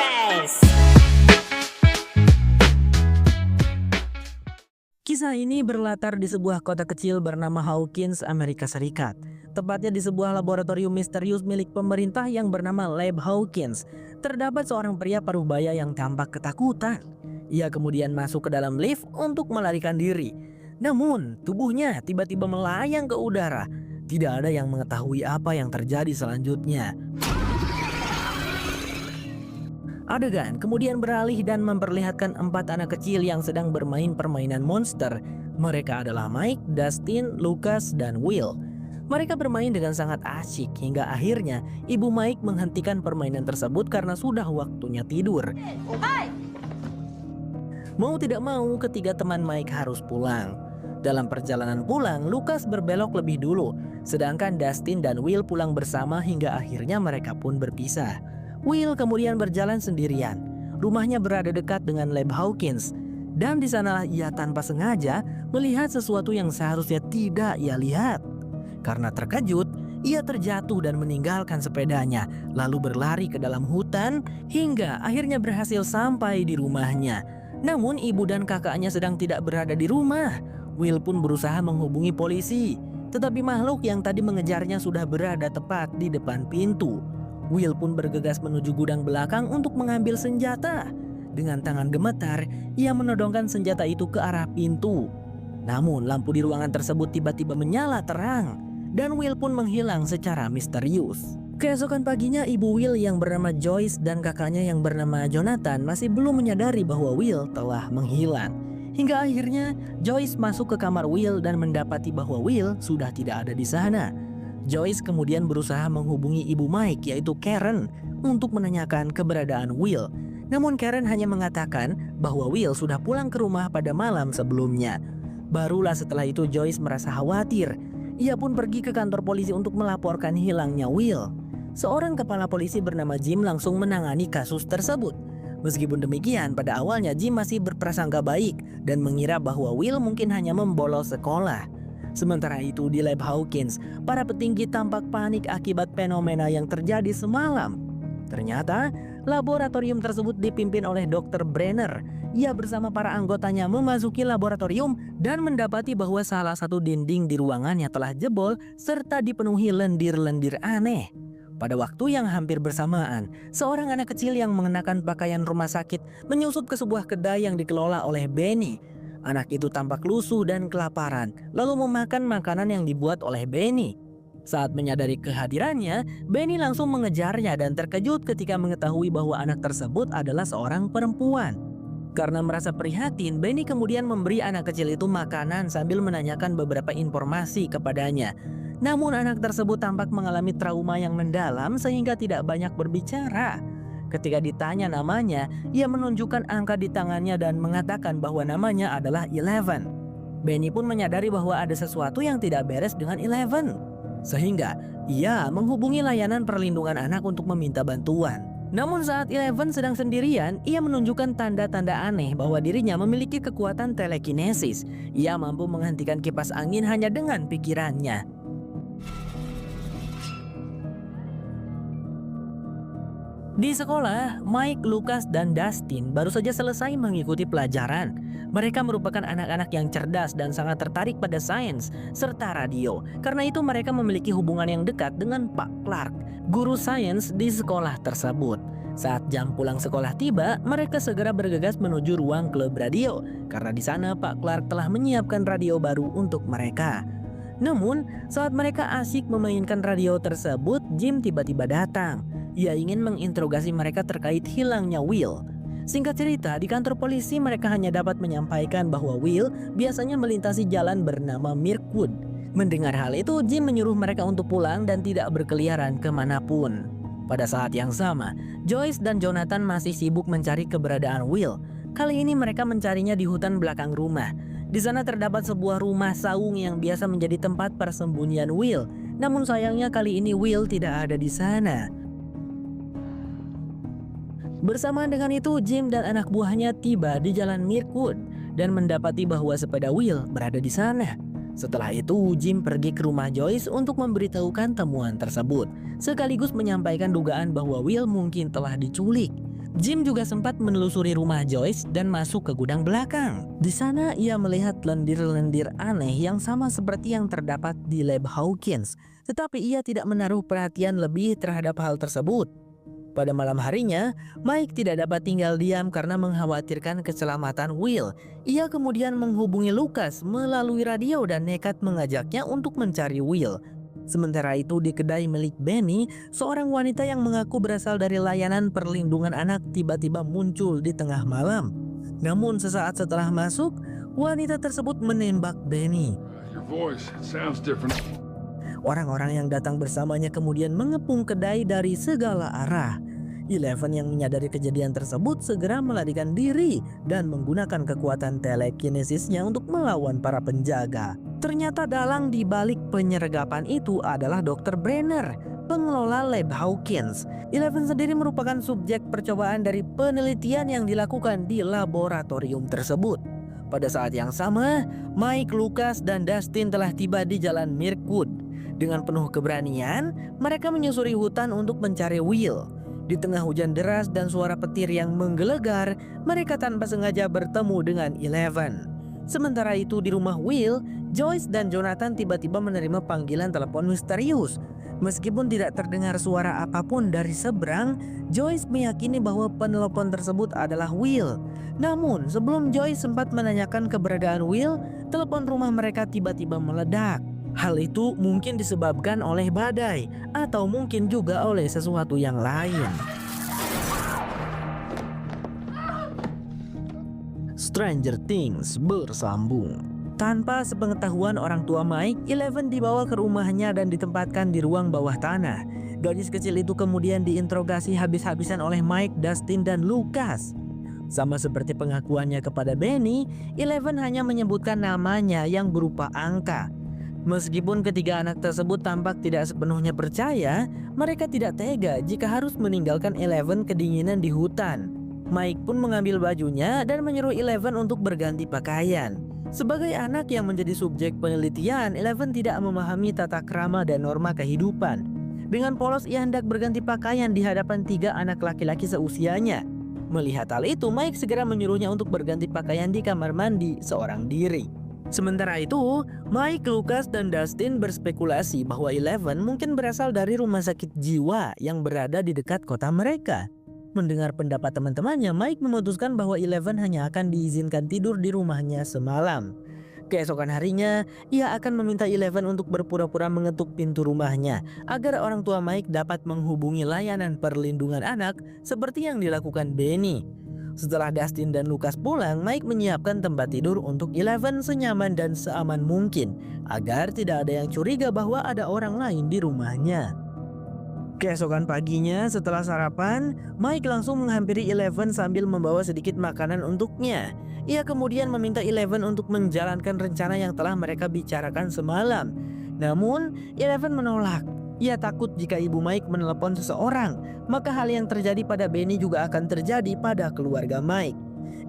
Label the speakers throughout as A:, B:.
A: guys.
B: Kisah ini berlatar di sebuah kota kecil bernama Hawkins, Amerika Serikat. Tepatnya di sebuah laboratorium misterius milik pemerintah yang bernama Lab Hawkins. Terdapat seorang pria parubaya yang tampak ketakutan. Ia kemudian masuk ke dalam lift untuk melarikan diri. Namun, tubuhnya tiba-tiba melayang ke udara. Tidak ada yang mengetahui apa yang terjadi selanjutnya. Adegan kemudian beralih dan memperlihatkan 4 anak kecil yang sedang bermain permainan monster. Mereka adalah Mike, Dustin, Lucas, dan Will. Mereka bermain dengan sangat asyik hingga akhirnya ibu Mike menghentikan permainan tersebut karena sudah waktunya tidur. Mau tidak mau, ketiga teman Mike harus pulang. Dalam perjalanan pulang, Lucas berbelok lebih dulu, sedangkan Dustin dan Will pulang bersama hingga akhirnya mereka pun berpisah. Will kemudian berjalan sendirian. Rumahnya berada dekat dengan Lab Hawkins. Dan di sana ia tanpa sengaja melihat sesuatu yang seharusnya tidak ia lihat. Karena terkejut, ia terjatuh dan meninggalkan sepedanya, lalu berlari ke dalam hutan hingga akhirnya berhasil sampai di rumahnya. Namun ibu dan kakaknya sedang tidak berada di rumah. Will pun berusaha menghubungi polisi, tetapi makhluk yang tadi mengejarnya sudah berada tepat di depan pintu. Will pun bergegas menuju gudang belakang untuk mengambil senjata. Dengan tangan gemetar, ia menodongkan senjata itu ke arah pintu. Namun lampu di ruangan tersebut tiba-tiba menyala terang, dan Will pun menghilang secara misterius. Keesokan paginya, ibu Will yang bernama Joyce dan kakaknya yang bernama Jonathan masih belum menyadari bahwa Will telah menghilang. Hingga akhirnya Joyce masuk ke kamar Will dan mendapati bahwa Will sudah tidak ada di sana. Joyce kemudian berusaha menghubungi ibu Mike yaitu Karen untuk menanyakan keberadaan Will. Namun Karen hanya mengatakan bahwa Will sudah pulang ke rumah pada malam sebelumnya. Barulah setelah itu Joyce merasa khawatir. Ia pun pergi ke kantor polisi untuk melaporkan hilangnya Will. Seorang kepala polisi bernama Jim langsung menangani kasus tersebut. Meskipun demikian, pada awalnya Jim masih berprasangka baik dan mengira bahwa Will mungkin hanya membolos sekolah. Sementara itu di Lab Hawkins, para petinggi tampak panik akibat fenomena yang terjadi semalam. Ternyata, laboratorium tersebut dipimpin oleh Dr. Brenner. Ia bersama para anggotanya memasuki laboratorium dan mendapati bahwa salah satu dinding di ruangannya telah jebol serta dipenuhi lendir-lendir aneh. Pada waktu yang hampir bersamaan, seorang anak kecil yang mengenakan pakaian rumah sakit menyusup ke sebuah kedai yang dikelola oleh Benny. Anak itu tampak lusuh dan kelaparan, lalu memakan makanan yang dibuat oleh Benny. Saat menyadari kehadirannya, Benny langsung mengejarnya dan terkejut ketika mengetahui bahwa anak tersebut adalah seorang perempuan. Karena merasa prihatin, Benny kemudian memberi anak kecil itu makanan sambil menanyakan beberapa informasi kepadanya. Namun anak tersebut tampak mengalami trauma yang mendalam sehingga tidak banyak berbicara. Ketika ditanya namanya, ia menunjukkan angka di tangannya dan mengatakan bahwa namanya adalah Eleven. Benny pun menyadari bahwa ada sesuatu yang tidak beres dengan Eleven. Sehingga ia menghubungi layanan perlindungan anak untuk meminta bantuan. Namun saat Eleven sedang sendirian, ia menunjukkan tanda-tanda aneh bahwa dirinya memiliki kekuatan telekinesis. Ia mampu menghentikan kipas angin hanya dengan pikirannya. Di sekolah, Mike, Lucas, dan Dustin baru saja selesai mengikuti pelajaran. Mereka merupakan anak-anak yang cerdas dan sangat tertarik pada sains serta radio. Karena itu mereka memiliki hubungan yang dekat dengan Pak Clark, guru sains di sekolah tersebut. Saat jam pulang sekolah tiba, mereka segera bergegas menuju ruang klub radio. Karena di sana Pak Clark telah menyiapkan radio baru untuk mereka. Namun, saat mereka asyik memainkan radio tersebut, Jim tiba-tiba datang. Ia ingin menginterogasi mereka terkait hilangnya Will. Singkat cerita, di kantor polisi mereka hanya dapat menyampaikan bahwa Will biasanya melintasi jalan bernama Mirkwood. Mendengar hal itu, Jim menyuruh mereka untuk pulang dan tidak berkeliaran kemanapun. Pada saat yang sama, Joyce dan Jonathan masih sibuk mencari keberadaan Will. Kali ini mereka mencarinya di hutan belakang rumah. Di sana terdapat sebuah rumah saung yang biasa menjadi tempat persembunyian Will. Namun sayangnya kali ini Will tidak ada di sana. Bersamaan dengan itu, Jim dan anak buahnya tiba di jalan Mirkwood dan mendapati bahwa sepeda Will berada di sana. Setelah itu, Jim pergi ke rumah Joyce untuk memberitahukan temuan tersebut, sekaligus menyampaikan dugaan bahwa Will mungkin telah diculik. Jim juga sempat menelusuri rumah Joyce dan masuk ke gudang belakang. Di sana ia melihat lendir-lendir aneh yang sama seperti yang terdapat di lab Hawkins, tetapi ia tidak menaruh perhatian lebih terhadap hal tersebut. Pada malam harinya, Mike tidak dapat tinggal diam karena mengkhawatirkan keselamatan Will. Ia kemudian menghubungi Lucas melalui radio dan nekat mengajaknya untuk mencari Will. Sementara itu di kedai milik Benny, seorang wanita yang mengaku berasal dari layanan perlindungan anak tiba-tiba muncul di tengah malam. Namun sesaat setelah masuk, wanita tersebut menembak Benny.
A: Your voice, it sounds different.
B: Orang-orang yang datang bersamanya kemudian mengepung kedai dari segala arah. Eleven yang menyadari kejadian tersebut segera melarikan diri dan menggunakan kekuatan telekinesisnya untuk melawan para penjaga. Ternyata dalang di balik penyergapan itu adalah Dr. Brenner, pengelola lab Hawkins. Eleven sendiri merupakan subjek percobaan dari penelitian yang dilakukan di laboratorium tersebut. Pada saat yang sama, Mike, Lucas, dan Dustin telah tiba di jalan Mirkwood. Dengan penuh keberanian, mereka menyusuri hutan untuk mencari Will. Di tengah hujan deras dan suara petir yang menggelegar, mereka tanpa sengaja bertemu dengan Eleven. Sementara itu di rumah Will, Joyce dan Jonathan tiba-tiba menerima panggilan telepon misterius. Meskipun tidak terdengar suara apapun dari seberang, Joyce meyakini bahwa penelpon tersebut adalah Will. Namun sebelum Joyce sempat menanyakan keberadaan Will, telepon rumah mereka tiba-tiba meledak. Hal itu mungkin disebabkan oleh badai atau mungkin juga oleh sesuatu yang lain. Stranger Things bersambung. Tanpa sepengetahuan orang tua Mike, Eleven dibawa ke rumahnya dan ditempatkan di ruang bawah tanah. Gadis kecil itu kemudian diinterogasi habis-habisan oleh Mike, Dustin, dan Lucas. Sama seperti pengakuannya kepada Benny, Eleven hanya menyebutkan namanya yang berupa angka. Meskipun ketiga anak tersebut tampak tidak sepenuhnya percaya, mereka tidak tega jika harus meninggalkan Eleven kedinginan di hutan. Mike pun mengambil bajunya dan menyuruh Eleven untuk berganti pakaian. Sebagai anak yang menjadi subjek penelitian, Eleven tidak memahami tata krama dan norma kehidupan. Dengan polos ia hendak berganti pakaian di hadapan 3 anak laki-laki seusianya. Melihat hal itu, Mike segera menyuruhnya untuk berganti pakaian di kamar mandi seorang diri. Sementara itu, Mike, Lucas, dan Dustin berspekulasi bahwa Eleven mungkin berasal dari rumah sakit jiwa yang berada di dekat kota mereka. Mendengar pendapat teman-temannya, Mike memutuskan bahwa Eleven hanya akan diizinkan tidur di rumahnya semalam. Keesokan harinya, ia akan meminta Eleven untuk berpura-pura mengetuk pintu rumahnya agar orang tua Mike dapat menghubungi layanan perlindungan anak seperti yang dilakukan Benny. Setelah Dustin dan Lucas pulang, Mike menyiapkan tempat tidur untuk Eleven senyaman dan seaman mungkin agar tidak ada yang curiga bahwa ada orang lain di rumahnya. Keesokan paginya setelah sarapan, Mike langsung menghampiri Eleven sambil membawa sedikit makanan untuknya. Ia kemudian meminta Eleven untuk menjalankan rencana yang telah mereka bicarakan semalam. Namun, Eleven menolak. Ia takut jika ibu Mike menelepon seseorang, maka hal yang terjadi pada Benny juga akan terjadi pada keluarga Mike.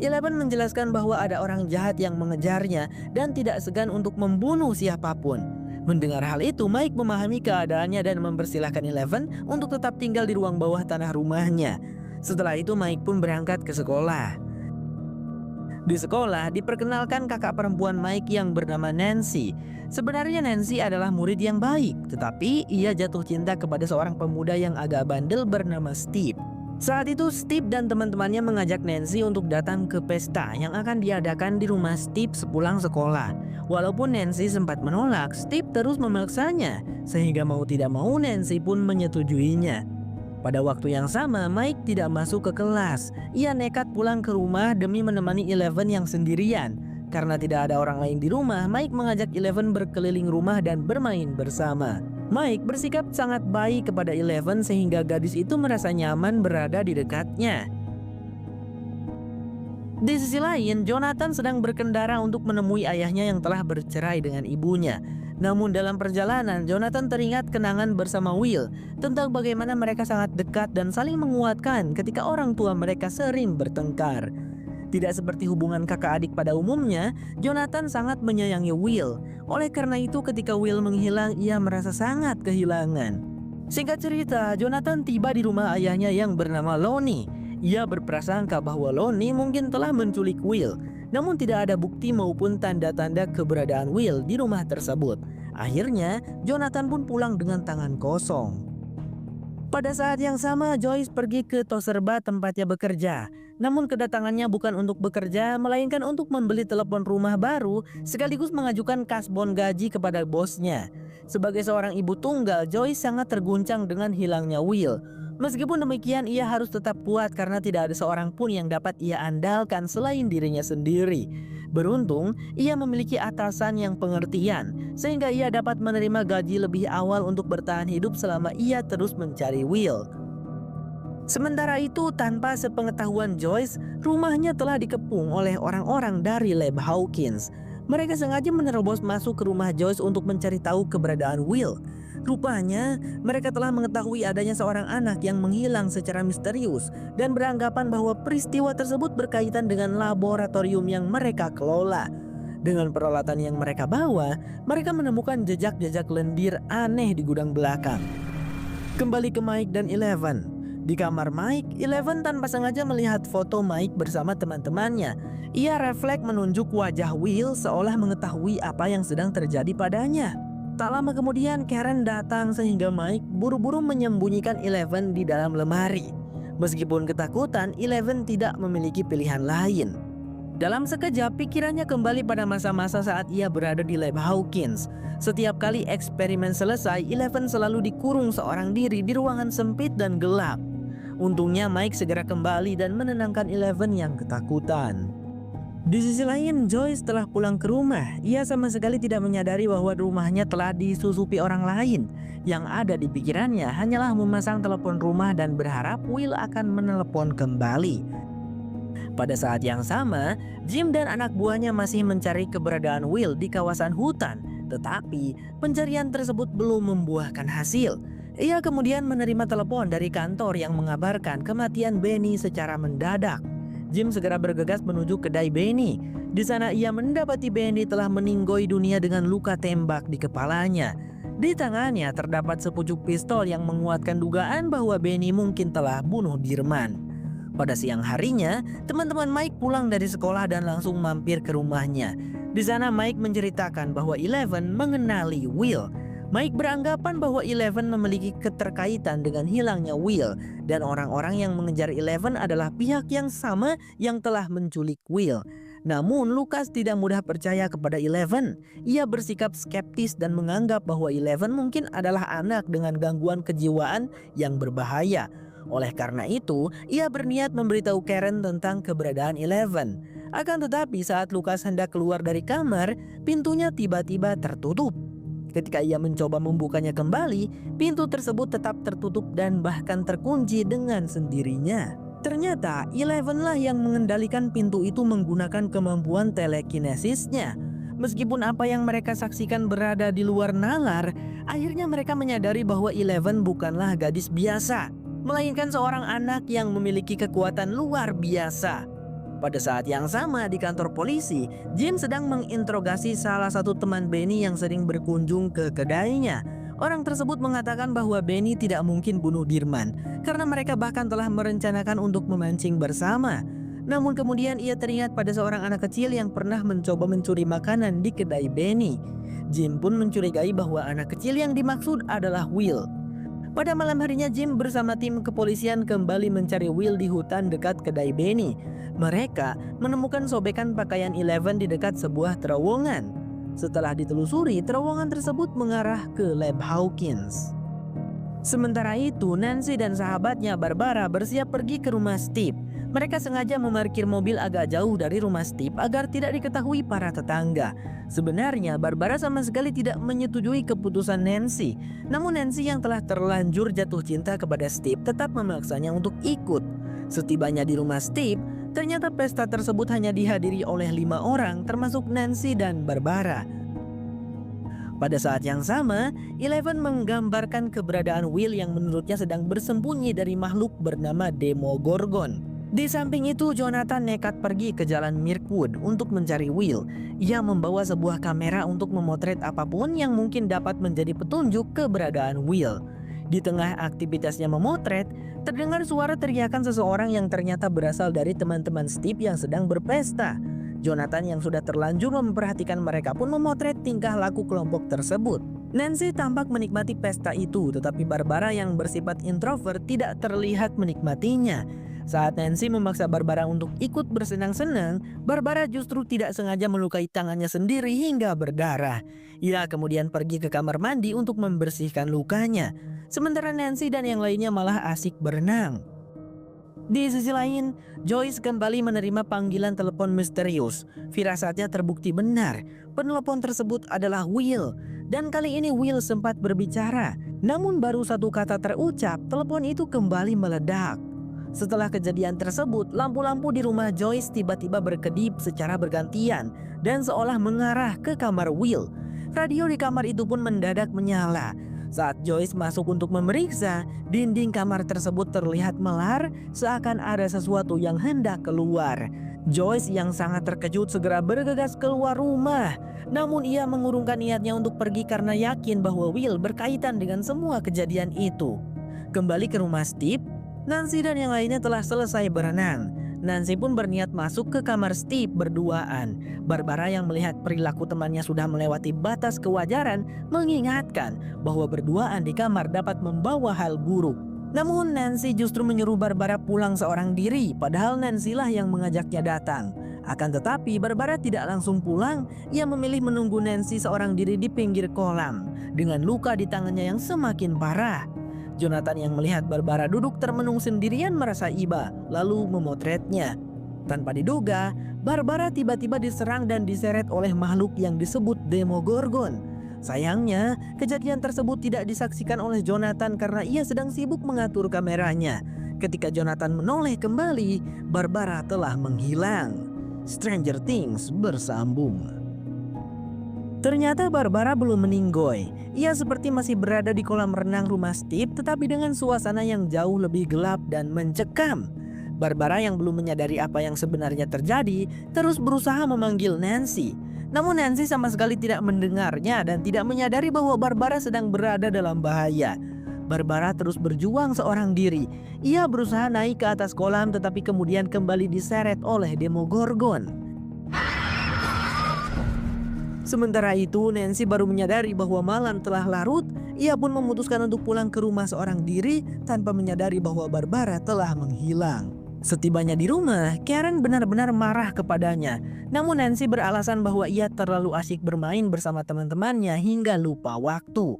B: Eleven menjelaskan bahwa ada orang jahat yang mengejarnya dan tidak segan untuk membunuh siapapun. Mendengar hal itu, Mike memahami keadaannya dan mempersilahkan Eleven untuk tetap tinggal di ruang bawah tanah rumahnya. Setelah itu Mike pun berangkat ke sekolah. Di sekolah diperkenalkan kakak perempuan Mike yang bernama Nancy. Sebenarnya Nancy adalah murid yang baik, tetapi ia jatuh cinta kepada seorang pemuda yang agak bandel bernama Steve. Saat itu Steve dan teman-temannya mengajak Nancy untuk datang ke pesta yang akan diadakan di rumah Steve sepulang sekolah. Walaupun Nancy sempat menolak, Steve terus memaksanya, sehingga mau tidak mau Nancy pun menyetujuinya. Pada waktu yang sama, Mike tidak masuk ke kelas. Ia nekat pulang ke rumah demi menemani Eleven yang sendirian. Karena tidak ada orang lain di rumah, Mike mengajak Eleven berkeliling rumah dan bermain bersama. Mike bersikap sangat baik kepada Eleven sehingga gadis itu merasa nyaman berada di dekatnya. Di sisi lain, Jonathan sedang berkendara untuk menemui ayahnya yang telah bercerai dengan ibunya. Namun dalam perjalanan, Jonathan teringat kenangan bersama Will tentang bagaimana mereka sangat dekat dan saling menguatkan ketika orang tua mereka sering bertengkar. Tidak seperti hubungan kakak adik pada umumnya, Jonathan sangat menyayangi Will. Oleh karena itu ketika Will menghilang, ia merasa sangat kehilangan. Singkat cerita, Jonathan tiba di rumah ayahnya yang bernama Lonnie. Ia berprasangka bahwa Lonnie mungkin telah menculik Will, namun tidak ada bukti maupun tanda-tanda keberadaan Will di rumah tersebut. Akhirnya, Jonathan pun pulang dengan tangan kosong. Pada saat yang sama, Joyce pergi ke Toserba tempatnya bekerja. Namun kedatangannya bukan untuk bekerja, melainkan untuk membeli telepon rumah baru sekaligus mengajukan kasbon gaji kepada bosnya. Sebagai seorang ibu tunggal, Joyce sangat terguncang dengan hilangnya Will. Meskipun demikian, ia harus tetap kuat karena tidak ada seorang pun yang dapat ia andalkan selain dirinya sendiri. Beruntung, ia memiliki atasan yang pengertian, sehingga ia dapat menerima gaji lebih awal untuk bertahan hidup selama ia terus mencari Will. Sementara itu, tanpa sepengetahuan Joyce, rumahnya telah dikepung oleh orang-orang dari Lab Hawkins. Mereka sengaja menerobos masuk ke rumah Joyce untuk mencari tahu keberadaan Will. Rupanya, mereka telah mengetahui adanya seorang anak yang menghilang secara misterius dan beranggapan bahwa peristiwa tersebut berkaitan dengan laboratorium yang mereka kelola. Dengan peralatan yang mereka bawa, mereka menemukan jejak-jejak lendir aneh di gudang belakang. Kembali ke Mike dan Eleven. Di kamar Mike, Eleven tanpa sengaja melihat foto Mike bersama teman-temannya. Ia refleks menunjuk wajah Will seolah mengetahui apa yang sedang terjadi padanya. Tak lama kemudian Karen datang sehingga Mike buru-buru menyembunyikan Eleven di dalam lemari. Meskipun ketakutan, Eleven tidak memiliki pilihan lain. Dalam sekejap pikirannya kembali pada masa-masa saat ia berada di Lab Hawkins. Setiap kali eksperimen selesai, Eleven selalu dikurung seorang diri di ruangan sempit dan gelap. Untungnya Mike segera kembali dan menenangkan Eleven yang ketakutan. Di sisi lain, Joyce telah pulang ke rumah. Ia sama sekali tidak menyadari bahwa rumahnya telah disusupi orang lain. Yang ada di pikirannya hanyalah memasang telepon rumah dan berharap Will akan menelepon kembali. Pada saat yang sama, Jim dan anak buahnya masih mencari keberadaan Will di kawasan hutan. Tetapi pencarian tersebut belum membuahkan hasil. Ia kemudian menerima telepon dari kantor yang mengabarkan kematian Benny secara mendadak. Jim segera bergegas menuju kedai Benny. Di sana ia mendapati Benny telah meninggoy dunia dengan luka tembak di kepalanya. Di tangannya terdapat sepucuk pistol yang menguatkan dugaan bahwa Benny mungkin telah bunuh Dirman. Pada siang harinya, teman-teman Mike pulang dari sekolah dan langsung mampir ke rumahnya. Di sana Mike menceritakan bahwa Eleven mengenali Will. Mike beranggapan bahwa Eleven memiliki keterkaitan dengan hilangnya Will dan orang-orang yang mengejar Eleven adalah pihak yang sama yang telah menculik Will. Namun Lucas tidak mudah percaya kepada Eleven. Ia bersikap skeptis dan menganggap bahwa Eleven mungkin adalah anak dengan gangguan kejiwaan yang berbahaya. Oleh karena itu, ia berniat memberitahu Karen tentang keberadaan Eleven. Akan tetapi saat Lucas hendak keluar dari kamar, pintunya tiba-tiba tertutup. Ketika ia mencoba membukanya kembali, pintu tersebut tetap tertutup dan bahkan terkunci dengan sendirinya. Ternyata Eleven lah yang mengendalikan pintu itu menggunakan kemampuan telekinesisnya. Meskipun apa yang mereka saksikan berada di luar nalar, akhirnya mereka menyadari bahwa Eleven bukanlah gadis biasa, melainkan seorang anak yang memiliki kekuatan luar biasa. Pada saat yang sama di kantor polisi, Jim sedang menginterogasi salah satu teman Benny yang sering berkunjung ke kedainya. Orang tersebut mengatakan bahwa Benny tidak mungkin bunuh Dirman karena mereka bahkan telah merencanakan untuk memancing bersama. Namun kemudian ia teringat pada seorang anak kecil yang pernah mencoba mencuri makanan di kedai Benny. Jim pun mencurigai bahwa anak kecil yang dimaksud adalah Will. Pada malam harinya Jim bersama tim kepolisian kembali mencari Will di hutan dekat kedai Benny. Mereka menemukan sobekan pakaian Eleven di dekat sebuah terowongan. Setelah ditelusuri, terowongan tersebut mengarah ke Lab Hawkins. Sementara itu, Nancy dan sahabatnya Barbara bersiap pergi ke rumah Steve. Mereka sengaja memarkir mobil agak jauh dari rumah Steve agar tidak diketahui para tetangga. Sebenarnya Barbara sama sekali tidak menyetujui keputusan Nancy. Namun Nancy yang telah terlanjur jatuh cinta kepada Steve tetap memaksanya untuk ikut. Setibanya di rumah Steve, ternyata pesta tersebut hanya dihadiri oleh 5 orang termasuk Nancy dan Barbara. Pada saat yang sama, Eleven menggambarkan keberadaan Will yang menurutnya sedang bersembunyi dari makhluk bernama Demogorgon. Di samping itu, Jonathan nekat pergi ke jalan Mirkwood untuk mencari Will. Ia membawa sebuah kamera untuk memotret apapun yang mungkin dapat menjadi petunjuk keberadaan Will. Di tengah aktivitasnya memotret, terdengar suara teriakan seseorang yang ternyata berasal dari teman-teman Steve yang sedang berpesta. Jonathan yang sudah terlanjur memperhatikan mereka pun memotret tingkah laku kelompok tersebut. Nancy tampak menikmati pesta itu, tetapi Barbara yang bersifat introvert tidak terlihat menikmatinya. Saat Nancy memaksa Barbara untuk ikut bersenang-senang, Barbara justru tidak sengaja melukai tangannya sendiri hingga berdarah. Ia kemudian pergi ke kamar mandi untuk membersihkan lukanya. Sementara Nancy dan yang lainnya malah asik berenang. Di sisi lain, Joyce kembali menerima panggilan telepon misterius. Firasatnya terbukti benar. Penelpon tersebut adalah Will. Dan kali ini Will sempat berbicara. Namun baru satu kata terucap, telepon itu kembali meledak. Setelah kejadian tersebut, lampu-lampu di rumah Joyce tiba-tiba berkedip secara bergantian dan seolah mengarah ke kamar Will. Radio di kamar itu pun mendadak menyala. Saat Joyce masuk untuk memeriksa, dinding kamar tersebut terlihat melar seakan ada sesuatu yang hendak keluar. Joyce yang sangat terkejut segera bergegas keluar rumah. Namun ia mengurungkan niatnya untuk pergi karena yakin bahwa Will berkaitan dengan semua kejadian itu. Kembali ke rumah Steve, Nancy dan yang lainnya telah selesai berenang. Nancy pun berniat masuk ke kamar Steve berduaan. Barbara yang melihat perilaku temannya sudah melewati batas kewajaran mengingatkan bahwa berduaan di kamar dapat membawa hal buruk. Namun Nancy justru menyuruh Barbara pulang seorang diri, padahal Nancy lah yang mengajaknya datang. Akan tetapi Barbara tidak langsung pulang, ia memilih menunggu Nancy seorang diri di pinggir kolam dengan luka di tangannya yang semakin parah. Jonathan yang melihat Barbara duduk termenung sendirian merasa iba, lalu memotretnya. Tanpa diduga, Barbara tiba-tiba diserang dan diseret oleh makhluk yang disebut Demogorgon. Sayangnya, kejadian tersebut tidak disaksikan oleh Jonathan karena ia sedang sibuk mengatur kameranya. Ketika Jonathan menoleh kembali, Barbara telah menghilang. Stranger Things bersambung. Ternyata Barbara belum meninggoy. Ia seperti masih berada di kolam renang rumah Steve, tetapi dengan suasana yang jauh lebih gelap dan mencekam. Barbara yang belum menyadari apa yang sebenarnya terjadi, terus berusaha memanggil Nancy. Namun Nancy sama sekali tidak mendengarnya dan tidak menyadari bahwa Barbara sedang berada dalam bahaya. Barbara terus berjuang seorang diri. Ia berusaha naik ke atas kolam tetapi kemudian kembali diseret oleh Demogorgon. Sementara itu, Nancy baru menyadari bahwa malam telah larut. Ia pun memutuskan untuk pulang ke rumah seorang diri tanpa menyadari bahwa Barbara telah menghilang. Setibanya di rumah, Karen benar-benar marah kepadanya. Namun Nancy beralasan bahwa ia terlalu asyik bermain bersama teman-temannya hingga lupa waktu.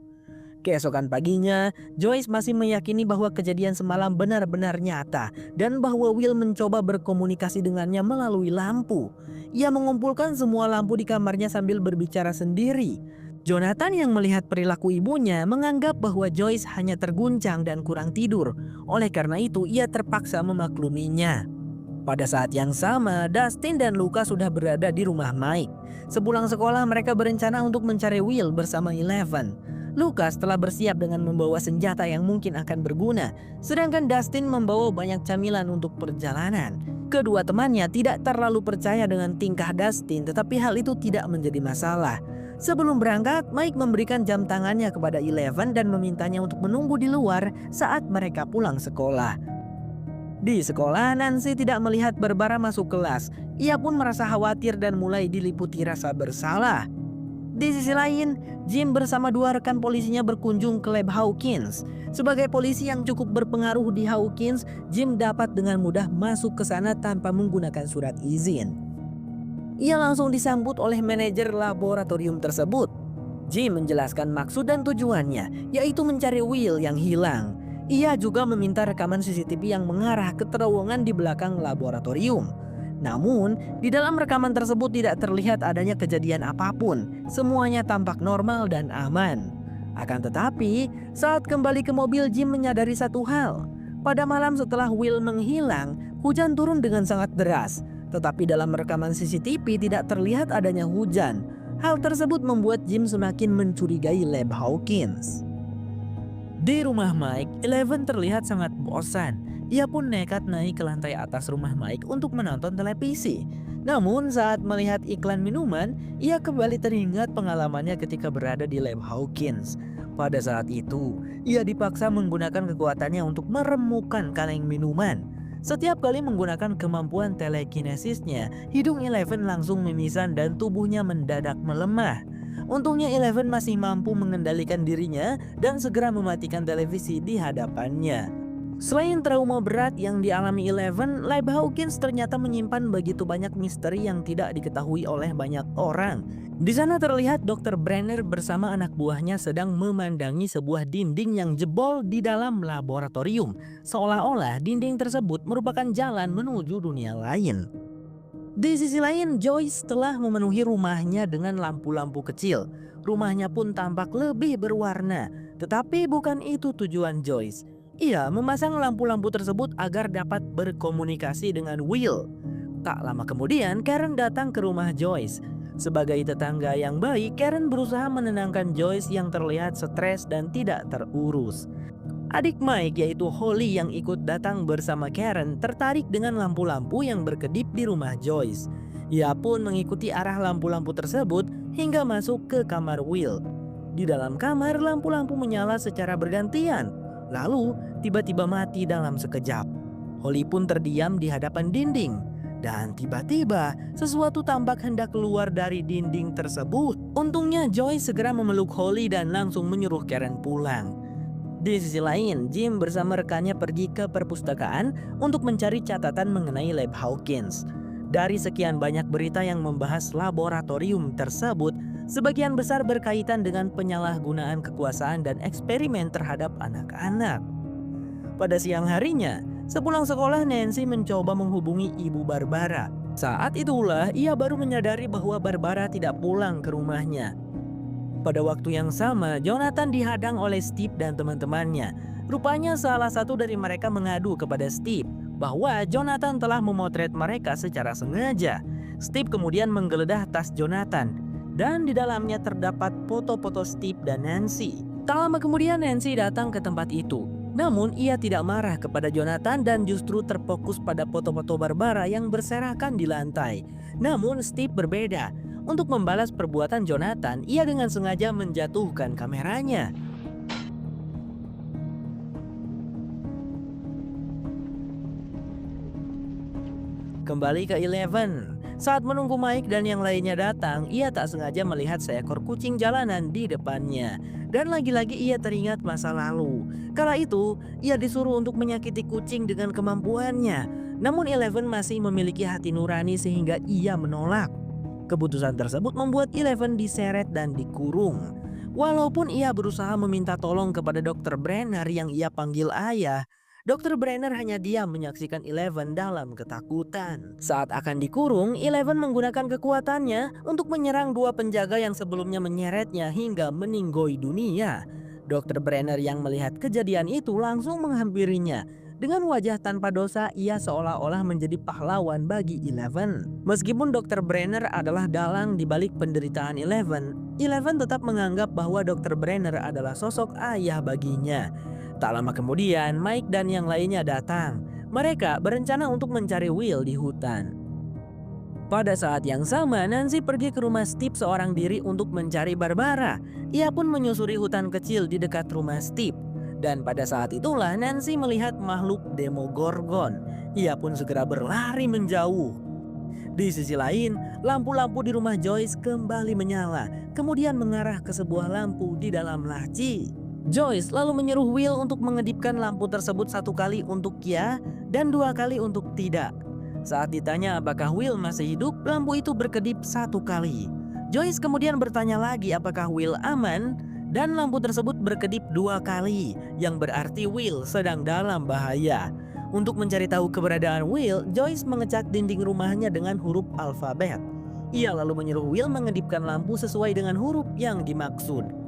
B: Keesokan paginya, Joyce masih meyakini bahwa kejadian semalam benar-benar nyata dan bahwa Will mencoba berkomunikasi dengannya melalui lampu. Ia mengumpulkan semua lampu di kamarnya sambil berbicara sendiri. Jonathan yang melihat perilaku ibunya menganggap bahwa Joyce hanya terguncang dan kurang tidur. Oleh karena itu, ia terpaksa memakluminya. Pada saat yang sama, Dustin dan Luka sudah berada di rumah Mike. Sepulang sekolah, mereka berencana untuk mencari Will bersama Eleven. Lucas telah bersiap dengan membawa senjata yang mungkin akan berguna, sedangkan Dustin membawa banyak camilan untuk perjalanan. Kedua temannya tidak terlalu percaya dengan tingkah Dustin, tetapi hal itu tidak menjadi masalah. Sebelum berangkat, Mike memberikan jam tangannya kepada Eleven dan memintanya untuk menunggu di luar saat mereka pulang sekolah. Di sekolah, Nancy tidak melihat Barbara masuk kelas. Ia pun merasa khawatir dan mulai diliputi rasa bersalah. Di sisi lain, Jim bersama dua rekan polisinya berkunjung ke lab Hawkins. Sebagai polisi yang cukup berpengaruh di Hawkins, Jim dapat dengan mudah masuk ke sana tanpa menggunakan surat izin. Ia langsung disambut oleh manajer laboratorium tersebut. Jim menjelaskan maksud dan tujuannya, yaitu mencari Will yang hilang. Ia juga meminta rekaman CCTV yang mengarah ke terowongan di belakang laboratorium. Namun, di dalam rekaman tersebut tidak terlihat adanya kejadian apapun. Semuanya tampak normal dan aman. Akan tetapi, saat kembali ke mobil, Jim menyadari satu hal. Pada malam setelah Will menghilang, hujan turun dengan sangat deras. Tetapi dalam rekaman CCTV tidak terlihat adanya hujan. Hal tersebut membuat Jim semakin mencurigai lab Hawkins. Di rumah Mike, Eleven terlihat sangat bosan. Ia pun nekat naik ke lantai atas rumah Mike untuk menonton televisi. Namun saat melihat iklan minuman, ia kembali teringat pengalamannya ketika berada di lab Hawkins. Pada saat itu, ia dipaksa menggunakan kekuatannya untuk meremukkan kaleng minuman. Setiap kali menggunakan kemampuan telekinesisnya, hidung Eleven langsung mimisan dan tubuhnya mendadak melemah. Untungnya Eleven masih mampu mengendalikan dirinya dan segera mematikan televisi di hadapannya. Selain trauma berat yang dialami Eleven, Lab Hawkins ternyata menyimpan begitu banyak misteri yang tidak diketahui oleh banyak orang. Di sana terlihat Dr. Brenner bersama anak buahnya sedang memandangi sebuah dinding yang jebol di dalam laboratorium, seolah-olah dinding tersebut merupakan jalan menuju dunia lain. Di sisi lain, Joyce telah memenuhi rumahnya dengan lampu-lampu kecil. Rumahnya pun tampak lebih berwarna, tetapi bukan itu tujuan Joyce. Ia memasang lampu-lampu tersebut agar dapat berkomunikasi dengan Will. Tak lama kemudian, Karen datang ke rumah Joyce. Sebagai tetangga yang baik, Karen berusaha menenangkan Joyce yang terlihat stres dan tidak terurus. Adik Mike yaitu Holly yang ikut datang bersama Karen tertarik dengan lampu-lampu yang berkedip di rumah Joyce. Ia pun mengikuti arah lampu-lampu tersebut hingga masuk ke kamar Will. Di dalam kamar, lampu-lampu menyala secara bergantian. Lalu tiba-tiba mati dalam sekejap. Holly pun terdiam di hadapan dinding. Dan tiba-tiba sesuatu tampak hendak keluar dari dinding tersebut. Untungnya Joyce segera memeluk Holly dan langsung menyuruh Karen pulang. Di sisi lain, Jim bersama rekannya pergi ke perpustakaan untuk mencari catatan mengenai Lab Hawkins. Dari sekian banyak berita yang membahas laboratorium tersebut, sebagian besar berkaitan dengan penyalahgunaan kekuasaan dan eksperimen terhadap anak-anak. Pada siang harinya, sepulang sekolah Nancy mencoba menghubungi Ibu Barbara. Saat itulah ia baru menyadari bahwa Barbara tidak pulang ke rumahnya. Pada waktu yang sama, Jonathan dihadang oleh Steve dan teman-temannya. Rupanya salah satu dari mereka mengadu kepada Steve bahwa Jonathan telah memotret mereka secara sengaja. Steve kemudian menggeledah tas Jonathan dan di dalamnya terdapat foto-foto Steve dan Nancy. Tak lama kemudian Nancy datang ke tempat itu. Namun ia tidak marah kepada Jonathan dan justru terfokus pada foto-foto Barbara yang berserakan di lantai. Namun Steve berbeda. Untuk membalas perbuatan Jonathan, ia dengan sengaja menjatuhkan kameranya. Kembali ke Eleven. Saat menunggu Mike dan yang lainnya datang, ia tak sengaja melihat seekor kucing jalanan di depannya. Dan lagi-lagi ia teringat masa lalu. Kala itu, ia disuruh untuk menyakiti kucing dengan kemampuannya. Namun Eleven masih memiliki hati nurani sehingga ia menolak. Keputusan tersebut membuat Eleven diseret dan dikurung. Walaupun ia berusaha meminta tolong kepada Dr. Brenner yang ia panggil ayah, Dr. Brenner hanya diam menyaksikan Eleven dalam ketakutan. Saat akan dikurung, Eleven menggunakan kekuatannya untuk menyerang dua penjaga yang sebelumnya menyeretnya hingga meninggoy dunia. Dr. Brenner yang melihat kejadian itu langsung menghampirinya. Dengan wajah tanpa dosa, ia seolah-olah menjadi pahlawan bagi Eleven. Meskipun Dr. Brenner adalah dalang di balik penderitaan Eleven, Eleven tetap menganggap bahwa Dr. Brenner adalah sosok ayah baginya. Tak lama kemudian, Mike dan yang lainnya datang. Mereka berencana untuk mencari Will di hutan. Pada saat yang sama, Nancy pergi ke rumah Steve seorang diri untuk mencari Barbara. Ia pun menyusuri hutan kecil di dekat rumah Steve. Dan pada saat itulah Nancy melihat makhluk Demogorgon. Ia pun segera berlari menjauh. Di sisi lain, lampu-lampu di rumah Joyce kembali menyala, kemudian mengarah ke sebuah lampu di dalam laci. Joyce lalu menyuruh Will untuk mengedipkan lampu tersebut satu kali untuk ya dan dua kali untuk tidak. Saat ditanya apakah Will masih hidup, lampu itu berkedip satu kali. Joyce kemudian bertanya lagi apakah Will aman, dan lampu tersebut berkedip dua kali, yang berarti Will sedang dalam bahaya. Untuk mencari tahu keberadaan Will, Joyce mengecat dinding rumahnya dengan huruf alfabet. Ia lalu menyuruh Will mengedipkan lampu sesuai dengan huruf yang dimaksud.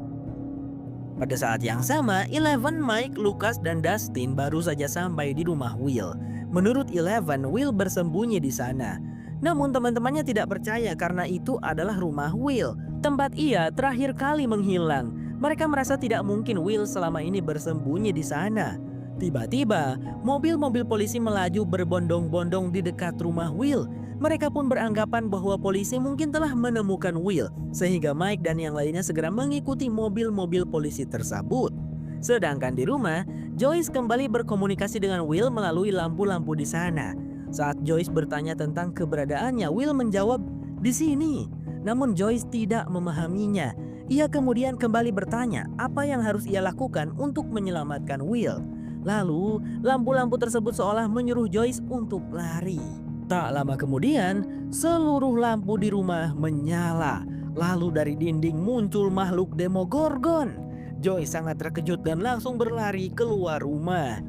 B: Pada saat yang sama, Eleven, Mike, Lucas, dan Dustin baru saja sampai di rumah Will. Menurut Eleven, Will bersembunyi di sana. Namun teman-temannya tidak percaya karena itu adalah rumah Will, tempat ia terakhir kali menghilang. Mereka merasa tidak mungkin Will selama ini bersembunyi di sana. Tiba-tiba, mobil-mobil polisi melaju berbondong-bondong di dekat rumah Will. Mereka pun beranggapan bahwa polisi mungkin telah menemukan Will, sehingga Mike dan yang lainnya segera mengikuti mobil-mobil polisi tersebut. Sedangkan di rumah, Joyce kembali berkomunikasi dengan Will melalui lampu-lampu di sana. Saat Joyce bertanya tentang keberadaannya, Will menjawab, "Di sini." Namun Joyce tidak memahaminya. Ia kemudian kembali bertanya apa yang harus ia lakukan untuk menyelamatkan Will. Lalu, lampu-lampu tersebut seolah menyuruh Joyce untuk lari. Tak lama kemudian, seluruh lampu di rumah menyala. Lalu dari dinding muncul makhluk Demogorgon. Joyce sangat terkejut dan langsung berlari keluar rumah.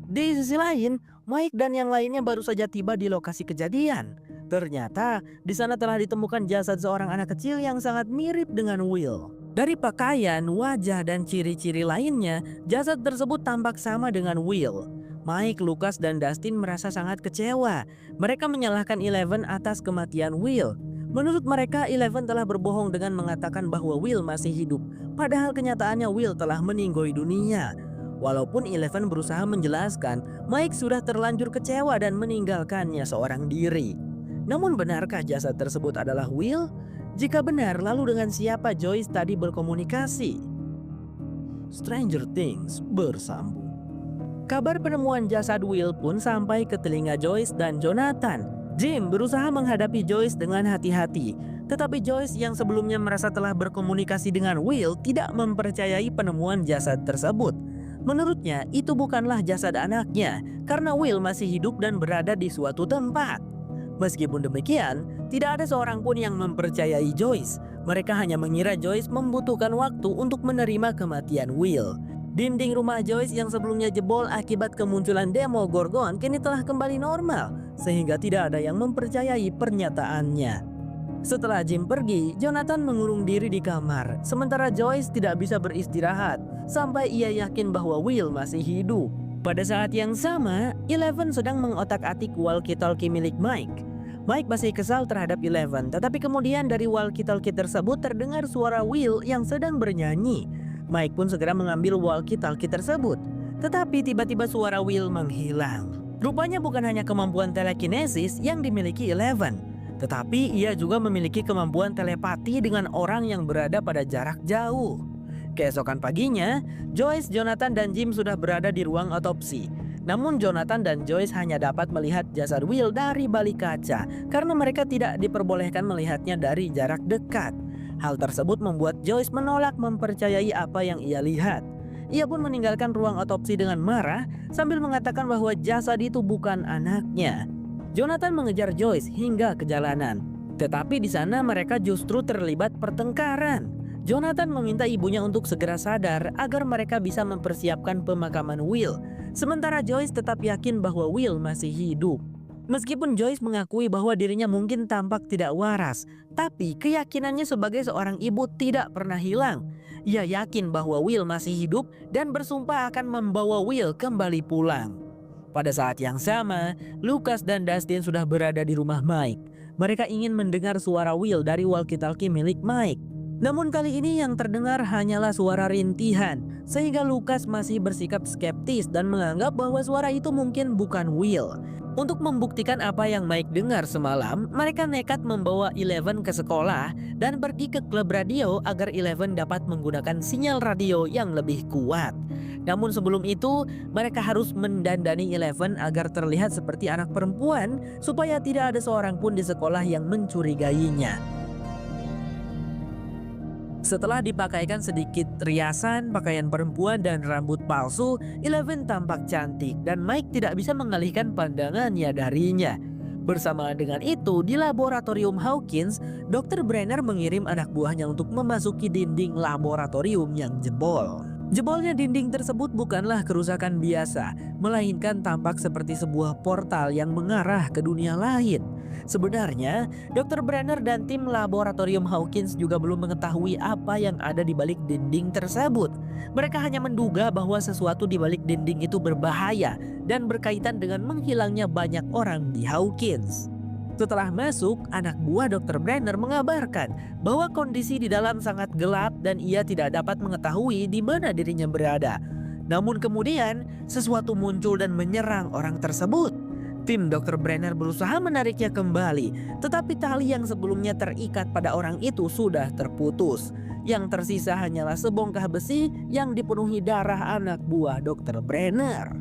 B: Di sisi lain, Mike dan yang lainnya baru saja tiba di lokasi kejadian. Ternyata di sana telah ditemukan jasad seorang anak kecil yang sangat mirip dengan Will. Dari pakaian, wajah, dan ciri-ciri lainnya, jasad tersebut tampak sama dengan Will. Mike, Lucas, dan Dustin merasa sangat kecewa. Mereka menyalahkan Eleven atas kematian Will. Menurut mereka, Eleven telah berbohong dengan mengatakan bahwa Will masih hidup. Padahal kenyataannya Will telah meninggoy dunia. Walaupun Eleven berusaha menjelaskan, Mike sudah terlanjur kecewa dan meninggalkannya seorang diri. Namun benarkah jasad tersebut adalah Will? Jika benar, lalu dengan siapa Joyce tadi berkomunikasi? Stranger Things bersambung. Kabar penemuan jasad Will pun sampai ke telinga Joyce dan Jonathan. Jim berusaha menghadapi Joyce dengan hati-hati. Tetapi Joyce yang sebelumnya merasa telah berkomunikasi dengan Will tidak mempercayai penemuan jasad tersebut. Menurutnya itu bukanlah jasad anaknya karena Will masih hidup dan berada di suatu tempat. Meskipun demikian, tidak ada seorang pun yang mempercayai Joyce. Mereka hanya mengira Joyce membutuhkan waktu untuk menerima kematian Will. Dinding rumah Joyce yang sebelumnya jebol akibat kemunculan Demogorgon kini telah kembali normal, sehingga tidak ada yang mempercayai pernyataannya. Setelah Jim pergi, Jonathan mengurung diri di kamar, sementara Joyce tidak bisa beristirahat sampai ia yakin bahwa Will masih hidup. Pada saat yang sama, Eleven sedang mengotak-atik walkie-talkie milik Mike. Mike masih kesal terhadap Eleven, tetapi kemudian dari walkie-talkie tersebut terdengar suara Will yang sedang bernyanyi. Mike pun segera mengambil walkie-talkie tersebut, tetapi tiba-tiba suara Will menghilang. Rupanya bukan hanya kemampuan telekinesis yang dimiliki Eleven, tetapi ia juga memiliki kemampuan telepati dengan orang yang berada pada jarak jauh. Keesokan paginya, Joyce, Jonathan, dan Jim sudah berada di ruang otopsi. Namun Jonathan dan Joyce hanya dapat melihat jasad Will dari balik kaca karena mereka tidak diperbolehkan melihatnya dari jarak dekat. Hal tersebut membuat Joyce menolak mempercayai apa yang ia lihat. Ia pun meninggalkan ruang otopsi dengan marah sambil mengatakan bahwa jasad itu bukan anaknya. Jonathan mengejar Joyce hingga ke jalanan. Tetapi di sana mereka justru terlibat pertengkaran. Jonathan meminta ibunya untuk segera sadar agar mereka bisa mempersiapkan pemakaman Will. Sementara Joyce tetap yakin bahwa Will masih hidup. Meskipun Joyce mengakui bahwa dirinya mungkin tampak tidak waras, tapi keyakinannya sebagai seorang ibu tidak pernah hilang. Ia yakin bahwa Will masih hidup dan bersumpah akan membawa Will kembali pulang. Pada saat yang sama, Lucas dan Dustin sudah berada di rumah Mike. Mereka ingin mendengar suara Will dari walkie-talkie milik Mike. Namun kali ini yang terdengar hanyalah suara rintihan, sehingga Lucas masih bersikap skeptis dan menganggap bahwa suara itu mungkin bukan Will. Untuk membuktikan apa yang Mike dengar semalam, mereka nekat membawa Eleven ke sekolah dan pergi ke klub radio agar Eleven dapat menggunakan sinyal radio yang lebih kuat. Namun sebelum itu, mereka harus mendandani Eleven agar terlihat seperti anak perempuan supaya tidak ada seorang pun di sekolah yang mencurigainya. Setelah dipakaikan sedikit riasan, pakaian perempuan, dan rambut palsu, Eleven tampak cantik dan Mike tidak bisa mengalihkan pandangannya darinya. Bersamaan dengan itu, di laboratorium Hawkins, Dr. Brenner mengirim anak buahnya untuk memasuki dinding laboratorium yang jebol. Jebolnya dinding tersebut bukanlah kerusakan biasa, melainkan tampak seperti sebuah portal yang mengarah ke dunia lain. Sebenarnya, Dr. Brenner dan tim laboratorium Hawkins juga belum mengetahui apa yang ada di balik dinding tersebut. Mereka hanya menduga bahwa sesuatu di balik dinding itu berbahaya dan berkaitan dengan menghilangnya banyak orang di Hawkins. Setelah masuk, anak buah Dr. Brenner mengabarkan bahwa kondisi di dalam sangat gelap dan ia tidak dapat mengetahui di mana dirinya berada. Namun kemudian sesuatu muncul dan menyerang orang tersebut. Tim Dr. Brenner berusaha menariknya kembali, tetapi tali yang sebelumnya terikat pada orang itu sudah terputus. Yang tersisa hanyalah sebongkah besi yang dipenuhi darah anak buah Dr. Brenner.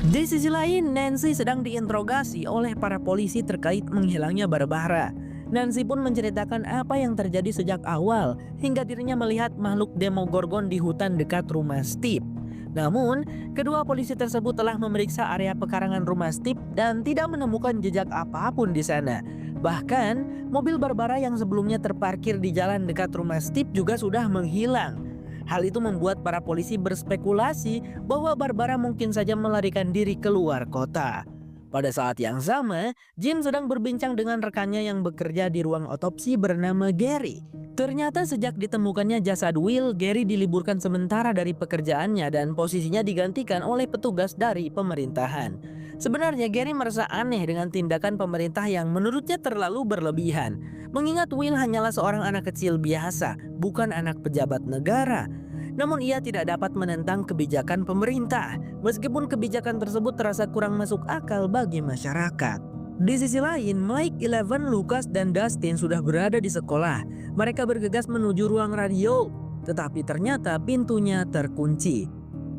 B: Di sisi lain, Nancy sedang diinterogasi oleh para polisi terkait menghilangnya Barbara. Nancy pun menceritakan apa yang terjadi sejak awal hingga dirinya melihat makhluk Demogorgon di hutan dekat rumah Steve. Namun, kedua polisi tersebut telah memeriksa area pekarangan rumah Steve dan tidak menemukan jejak apapun di sana. Bahkan, mobil Barbara yang sebelumnya terparkir di jalan dekat rumah Steve juga sudah menghilang. Hal itu membuat para polisi berspekulasi bahwa Barbara mungkin saja melarikan diri keluar kota. Pada saat yang sama, Jim sedang berbincang dengan rekannya yang bekerja di ruang otopsi bernama Gary. Ternyata sejak ditemukannya jasad Will, Gary diliburkan sementara dari pekerjaannya dan posisinya digantikan oleh petugas dari pemerintahan. Sebenarnya Gary merasa aneh dengan tindakan pemerintah yang menurutnya terlalu berlebihan. Mengingat Will hanyalah seorang anak kecil biasa, bukan anak pejabat negara. Namun ia tidak dapat menentang kebijakan pemerintah, meskipun kebijakan tersebut terasa kurang masuk akal bagi masyarakat. Di sisi lain, Mike, Eleven, Lucas, dan Dustin sudah berada di sekolah. Mereka bergegas menuju ruang radio, tetapi ternyata pintunya terkunci.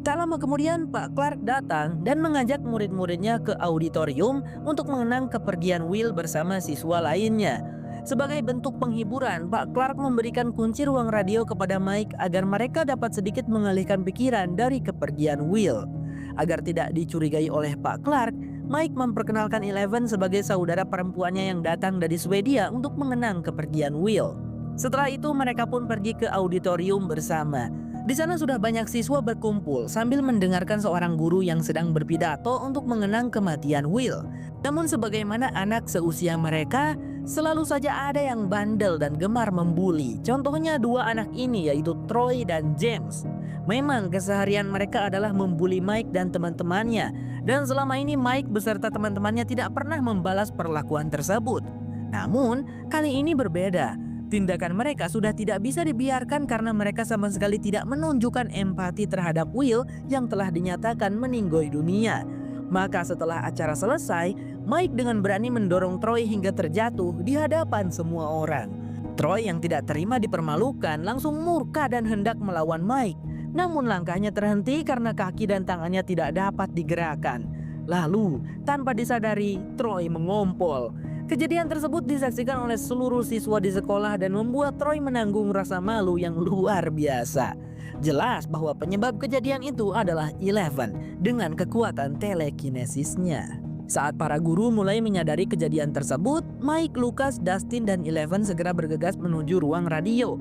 B: Tak lama kemudian, Pak Clark datang dan mengajak murid-muridnya ke auditorium untuk mengenang kepergian Will bersama siswa lainnya. Sebagai bentuk penghiburan, Pak Clark memberikan kunci ruang radio kepada Mike agar mereka dapat sedikit mengalihkan pikiran dari kepergian Will. Agar tidak dicurigai oleh Pak Clark, Mike memperkenalkan Eleven sebagai saudara perempuannya yang datang dari Swedia untuk mengenang kepergian Will. Setelah itu mereka pun pergi ke auditorium bersama. Di sana sudah banyak siswa berkumpul sambil mendengarkan seorang guru yang sedang berpidato untuk mengenang kematian Will. Namun sebagaimana anak seusia mereka, selalu saja ada yang bandel dan gemar membuli. Contohnya dua anak ini, yaitu Troy dan James. Memang keseharian mereka adalah membuli Mike dan teman-temannya. Dan selama ini Mike beserta teman-temannya tidak pernah membalas perlakuan tersebut. Namun kali ini berbeda. Tindakan mereka sudah tidak bisa dibiarkan karena mereka sama sekali tidak menunjukkan empati terhadap Will yang telah dinyatakan meninggoy dunia. Maka setelah acara selesai, Mike dengan berani mendorong Troy hingga terjatuh di hadapan semua orang. Troy yang tidak terima dipermalukan langsung murka dan hendak melawan Mike. Namun langkahnya terhenti karena kaki dan tangannya tidak dapat digerakkan. Lalu tanpa disadari, Troy mengompol. Kejadian tersebut disaksikan oleh seluruh siswa di sekolah dan membuat Troy menanggung rasa malu yang luar biasa. Jelas bahwa penyebab kejadian itu adalah Eleven dengan kekuatan telekinesisnya. Saat para guru mulai menyadari kejadian tersebut, Mike, Lucas, Dustin, dan Eleven segera bergegas menuju ruang radio.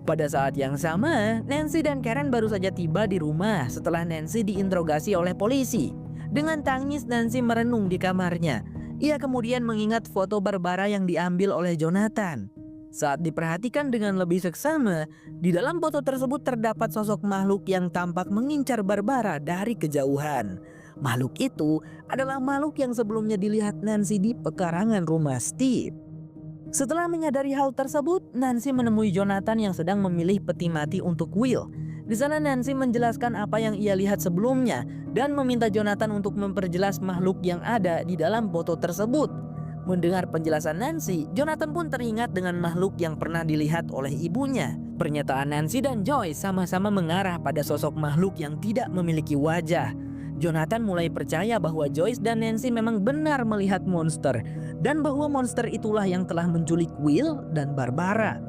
B: Pada saat yang sama, Nancy dan Karen baru saja tiba di rumah setelah Nancy diinterogasi oleh polisi. Dengan tangis, Nancy merenung di kamarnya. Ia kemudian mengingat foto Barbara yang diambil oleh Jonathan. Saat diperhatikan dengan lebih seksama, di dalam foto tersebut terdapat sosok makhluk yang tampak mengincar Barbara dari kejauhan. Makhluk itu adalah makhluk yang sebelumnya dilihat Nancy di pekarangan rumah Steve. Setelah menyadari hal tersebut, Nancy menemui Jonathan yang sedang memilih peti mati untuk Will. Di sana Nancy menjelaskan apa yang ia lihat sebelumnya dan meminta Jonathan untuk memperjelas makhluk yang ada di dalam foto tersebut. Mendengar penjelasan Nancy, Jonathan pun teringat dengan makhluk yang pernah dilihat oleh ibunya. Pernyataan Nancy dan Joyce sama-sama mengarah pada sosok makhluk yang tidak memiliki wajah. Jonathan mulai percaya bahwa Joyce dan Nancy memang benar melihat monster dan bahwa monster itulah yang telah menculik Will dan Barbara.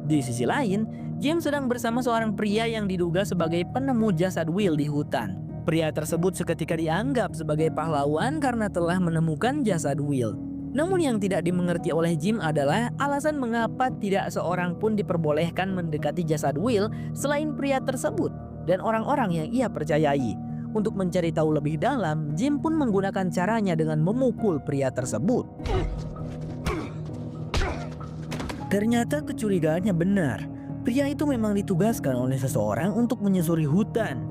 B: Di sisi lain, James sedang bersama seorang pria yang diduga sebagai penemu jasad Will di hutan. Pria tersebut seketika dianggap sebagai pahlawan karena telah menemukan jasad Will. Namun yang tidak dimengerti oleh Jim adalah alasan mengapa tidak seorang pun diperbolehkan mendekati jasad Will selain pria tersebut dan orang-orang yang ia percayai. Untuk mencari tahu lebih dalam, Jim pun menggunakan caranya dengan memukul pria tersebut. Ternyata kecurigaannya benar. Pria itu memang ditugaskan oleh seseorang untuk menyusuri hutan.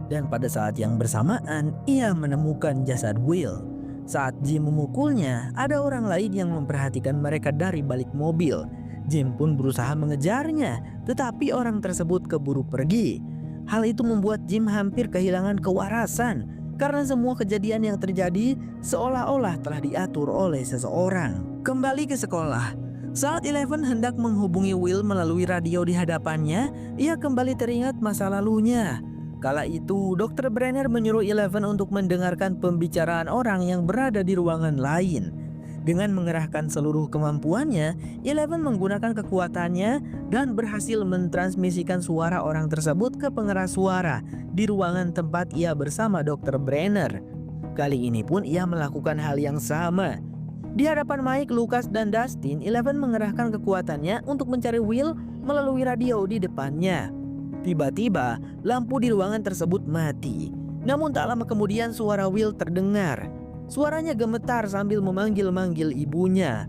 B: Dan pada saat yang bersamaan, ia menemukan jasad Will. Saat Jim memukulnya, ada orang lain yang memperhatikan mereka dari balik mobil. Jim pun berusaha mengejarnya, tetapi orang tersebut keburu pergi. Hal itu membuat Jim hampir kehilangan kewarasan karena semua kejadian yang terjadi seolah-olah telah diatur oleh seseorang. Kembali ke sekolah. Saat Eleven hendak menghubungi Will melalui radio di hadapannya, ia kembali teringat masa lalunya. Kala itu, Dr. Brenner menyuruh Eleven untuk mendengarkan pembicaraan orang yang berada di ruangan lain. Dengan mengerahkan seluruh kemampuannya, Eleven menggunakan kekuatannya dan berhasil mentransmisikan suara orang tersebut ke pengeras suara di ruangan tempat ia bersama Dr. Brenner. Kali ini pun ia melakukan hal yang sama. Di hadapan Mike, Lucas, dan Dustin, Eleven mengerahkan kekuatannya untuk mencari Will melalui radio di depannya. Tiba-tiba, lampu di ruangan tersebut mati. Namun tak lama kemudian suara Will terdengar. Suaranya gemetar sambil memanggil-manggil ibunya.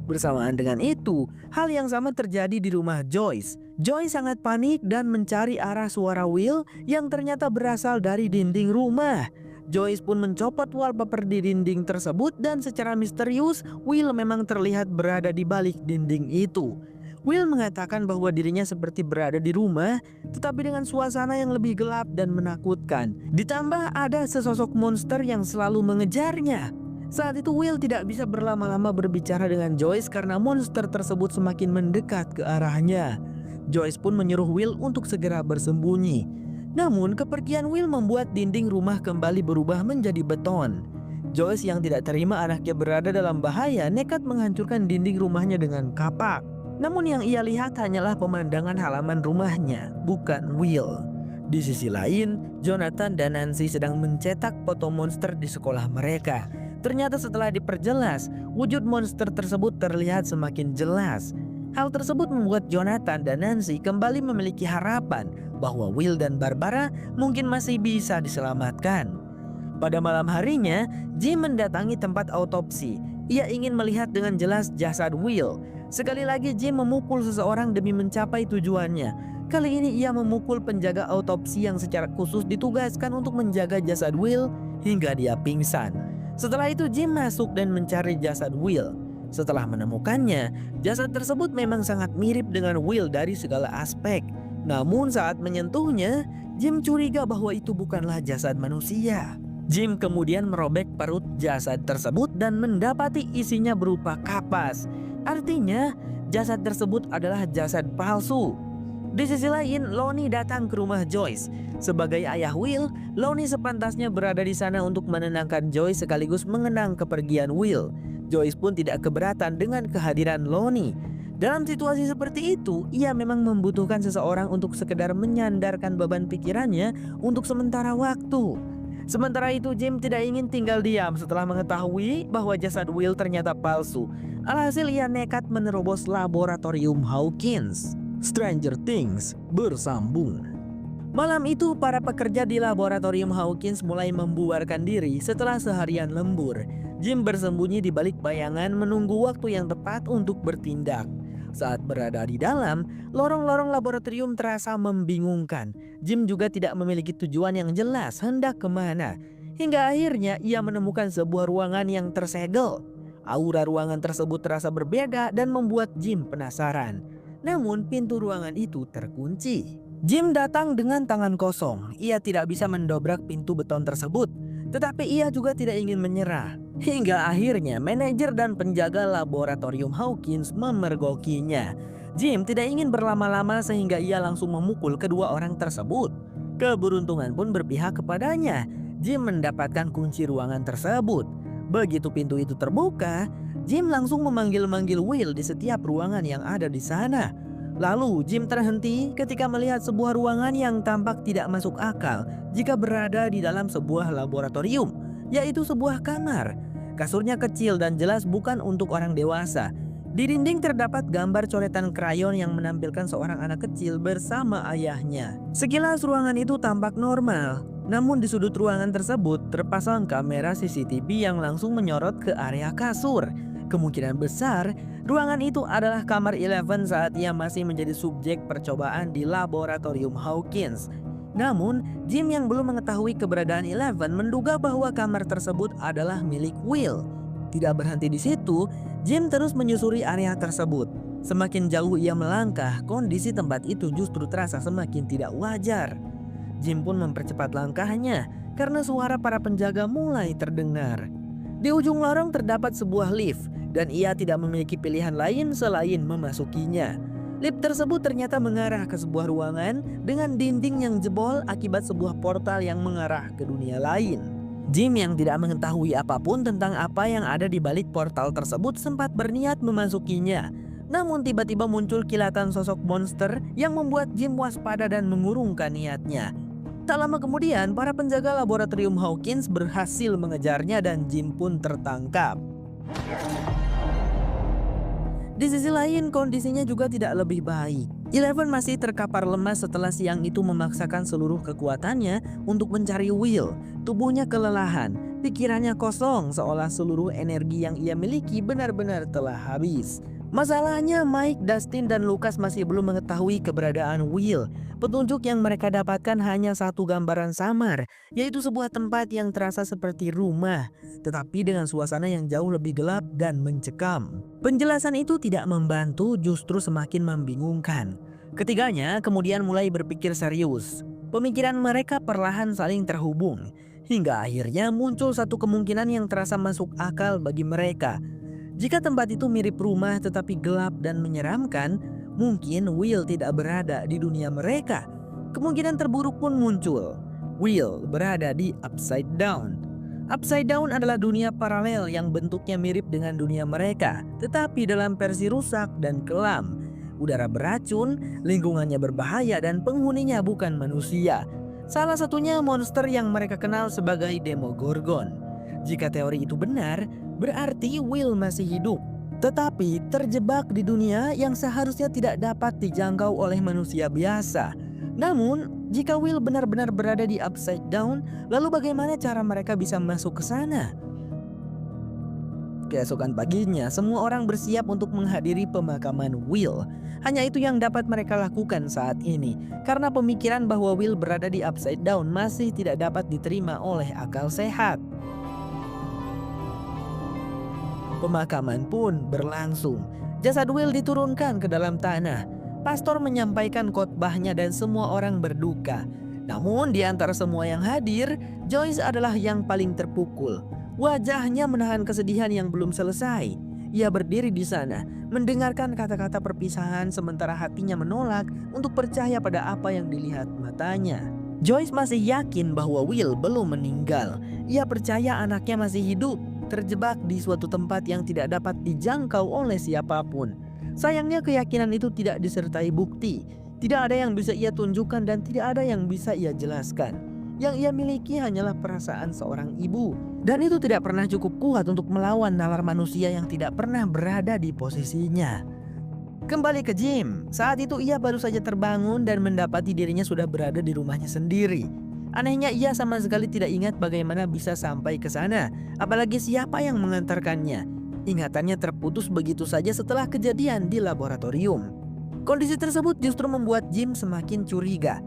B: Bersamaan dengan itu, hal yang sama terjadi di rumah Joyce. Joyce sangat panik dan mencari arah suara Will yang ternyata berasal dari dinding rumah. Joyce pun mencopot wallpaper di dinding tersebut dan secara misterius Will memang terlihat berada di balik dinding itu. Will mengatakan bahwa dirinya seperti berada di rumah, tetapi dengan suasana yang lebih gelap dan menakutkan. Ditambah ada sesosok monster yang selalu mengejarnya. Saat itu Will tidak bisa berlama-lama berbicara dengan Joyce karena monster tersebut semakin mendekat ke arahnya. Joyce pun menyuruh Will untuk segera bersembunyi. Namun kepergian Will membuat dinding rumah kembali berubah menjadi beton. Joyce yang tidak terima anaknya berada dalam bahaya nekat menghancurkan dinding rumahnya dengan kapak. Namun yang ia lihat hanyalah pemandangan halaman rumahnya, bukan Will. Di sisi lain, Jonathan dan Nancy sedang mencetak foto monster di sekolah mereka. Ternyata setelah diperjelas, wujud monster tersebut terlihat semakin jelas. Hal tersebut membuat Jonathan dan Nancy kembali memiliki harapan bahwa Will dan Barbara mungkin masih bisa diselamatkan. Pada malam harinya, Jim mendatangi tempat autopsi. Ia ingin melihat dengan jelas jasad Will. Sekali lagi Jim memukul seseorang demi mencapai tujuannya. Kali ini ia memukul penjaga autopsi yang secara khusus ditugaskan untuk menjaga jasad Will hingga dia pingsan. Setelah itu Jim masuk dan mencari jasad Will. Setelah menemukannya, jasad tersebut memang sangat mirip dengan Will dari segala aspek. Namun saat menyentuhnya, Jim curiga bahwa itu bukanlah jasad manusia. Jim kemudian merobek perut jasad tersebut dan mendapati isinya berupa kapas. Artinya, jasad tersebut adalah jasad palsu. Di sisi lain, Lonnie datang ke rumah Joyce. Sebagai ayah Will, Lonnie sepantasnya berada di sana untuk menenangkan Joyce sekaligus mengenang kepergian Will. Joyce pun tidak keberatan dengan kehadiran Lonnie. Dalam situasi seperti itu, ia memang membutuhkan seseorang untuk sekedar menyandarkan beban pikirannya untuk sementara waktu. Sementara itu, Jim tidak ingin tinggal diam setelah mengetahui bahwa jasad Will ternyata palsu. Alhasil ia nekat menerobos laboratorium Hawkins. Stranger Things bersambung. Malam itu para pekerja di laboratorium Hawkins mulai membubarkan diri setelah seharian lembur. Jim bersembunyi di balik bayangan menunggu waktu yang tepat untuk bertindak. Saat berada di dalam, lorong-lorong laboratorium terasa membingungkan. Jim juga tidak memiliki tujuan yang jelas hendak kemana. Hingga akhirnya ia menemukan sebuah ruangan yang tersegel. Aura ruangan tersebut terasa berbeda dan membuat Jim penasaran. Namun pintu ruangan itu terkunci. Jim datang dengan tangan kosong. Ia tidak bisa mendobrak pintu beton tersebut. Tetapi ia juga tidak ingin menyerah. Hingga akhirnya manajer dan penjaga laboratorium Hawkins memergokinya. Jim tidak ingin berlama-lama sehingga ia langsung memukul kedua orang tersebut. Keberuntungan pun berpihak kepadanya. Jim mendapatkan kunci ruangan tersebut. Begitu pintu itu terbuka, Jim langsung memanggil-manggil Will di setiap ruangan yang ada di sana. Lalu Jim terhenti ketika melihat sebuah ruangan yang tampak tidak masuk akal jika berada di dalam sebuah laboratorium, yaitu sebuah kamar. Kasurnya kecil dan jelas bukan untuk orang dewasa. Di dinding terdapat gambar coretan krayon yang menampilkan seorang anak kecil bersama ayahnya. Sekilas ruangan itu tampak normal. Namun di sudut ruangan tersebut terpasang kamera CCTV yang langsung menyorot ke area kasur. Kemungkinan besar ruangan itu adalah kamar Eleven saat ia masih menjadi subjek percobaan di laboratorium Hawkins. Namun Jim yang belum mengetahui keberadaan Eleven menduga bahwa kamar tersebut adalah milik Will. Tidak berhenti di situ, Jim terus menyusuri area tersebut. Semakin jauh ia melangkah, kondisi tempat itu justru terasa semakin tidak wajar. Jim pun mempercepat langkahnya karena suara para penjaga mulai terdengar. Di ujung lorong terdapat sebuah lift dan ia tidak memiliki pilihan lain selain memasukinya. Lift tersebut ternyata mengarah ke sebuah ruangan dengan dinding yang jebol akibat sebuah portal yang mengarah ke dunia lain. Jim yang tidak mengetahui apapun tentang apa yang ada di balik portal tersebut sempat berniat memasukinya. Namun tiba-tiba muncul kilatan sosok monster yang membuat Jim waspada dan mengurungkan niatnya. Tak lama kemudian, para penjaga laboratorium Hawkins berhasil mengejarnya dan Jim pun tertangkap. Di sisi lain, kondisinya juga tidak lebih baik. Eleven masih terkapar lemas setelah siang itu memaksakan seluruh kekuatannya untuk mencari Will. Tubuhnya kelelahan, pikirannya kosong seolah seluruh energi yang ia miliki benar-benar telah habis. Masalahnya Mike, Dustin, dan Lucas masih belum mengetahui keberadaan Will. Petunjuk yang mereka dapatkan hanya satu gambaran samar, yaitu sebuah tempat yang terasa seperti rumah, tetapi dengan suasana yang jauh lebih gelap dan mencekam. Penjelasan itu tidak membantu, justru semakin membingungkan. Ketiganya kemudian mulai berpikir serius. Pemikiran mereka perlahan saling terhubung, hingga akhirnya muncul satu kemungkinan yang terasa masuk akal bagi mereka. Jika tempat itu mirip rumah tetapi gelap dan menyeramkan, mungkin Will tidak berada di dunia mereka. Kemungkinan terburuk pun muncul. Will berada di Upside Down. Upside Down adalah dunia paralel yang bentuknya mirip dengan dunia mereka, tetapi dalam versi rusak dan kelam. Udara beracun, lingkungannya berbahaya, dan penghuninya bukan manusia. Salah satunya monster yang mereka kenal sebagai Demogorgon. Jika teori itu benar, berarti Will masih hidup, tetapi terjebak di dunia yang seharusnya tidak dapat dijangkau oleh manusia biasa. Namun, jika Will benar-benar berada di Upside Down, lalu bagaimana cara mereka bisa masuk ke sana? Keesokan paginya, semua orang bersiap untuk menghadiri pemakaman Will. Hanya itu yang dapat mereka lakukan saat ini, karena pemikiran bahwa Will berada di Upside Down masih tidak dapat diterima oleh akal sehat. Pemakaman pun berlangsung. Jasad Will diturunkan ke dalam tanah. Pastor menyampaikan khotbahnya dan semua orang berduka. Namun di antara semua yang hadir, Joyce adalah yang paling terpukul. Wajahnya menahan kesedihan yang belum selesai. Ia berdiri di sana, mendengarkan kata-kata perpisahan sementara hatinya menolak untuk percaya pada apa yang dilihat matanya. Joyce masih yakin bahwa Will belum meninggal. Ia percaya anaknya masih hidup, terjebak di suatu tempat yang tidak dapat dijangkau oleh siapapun. Sayangnya keyakinan itu tidak disertai bukti. Tidak ada yang bisa ia tunjukkan dan tidak ada yang bisa ia jelaskan. Yang ia miliki hanyalah perasaan seorang ibu. Dan itu tidak pernah cukup kuat untuk melawan nalar manusia yang tidak pernah berada di posisinya. Kembali ke Jim, saat itu ia baru saja terbangun dan mendapati dirinya sudah berada di rumahnya sendiri. Anehnya ia sama sekali tidak ingat bagaimana bisa sampai ke sana, apalagi siapa yang mengantarkannya. Ingatannya terputus begitu saja setelah kejadian di laboratorium. Kondisi tersebut justru membuat Jim semakin curiga.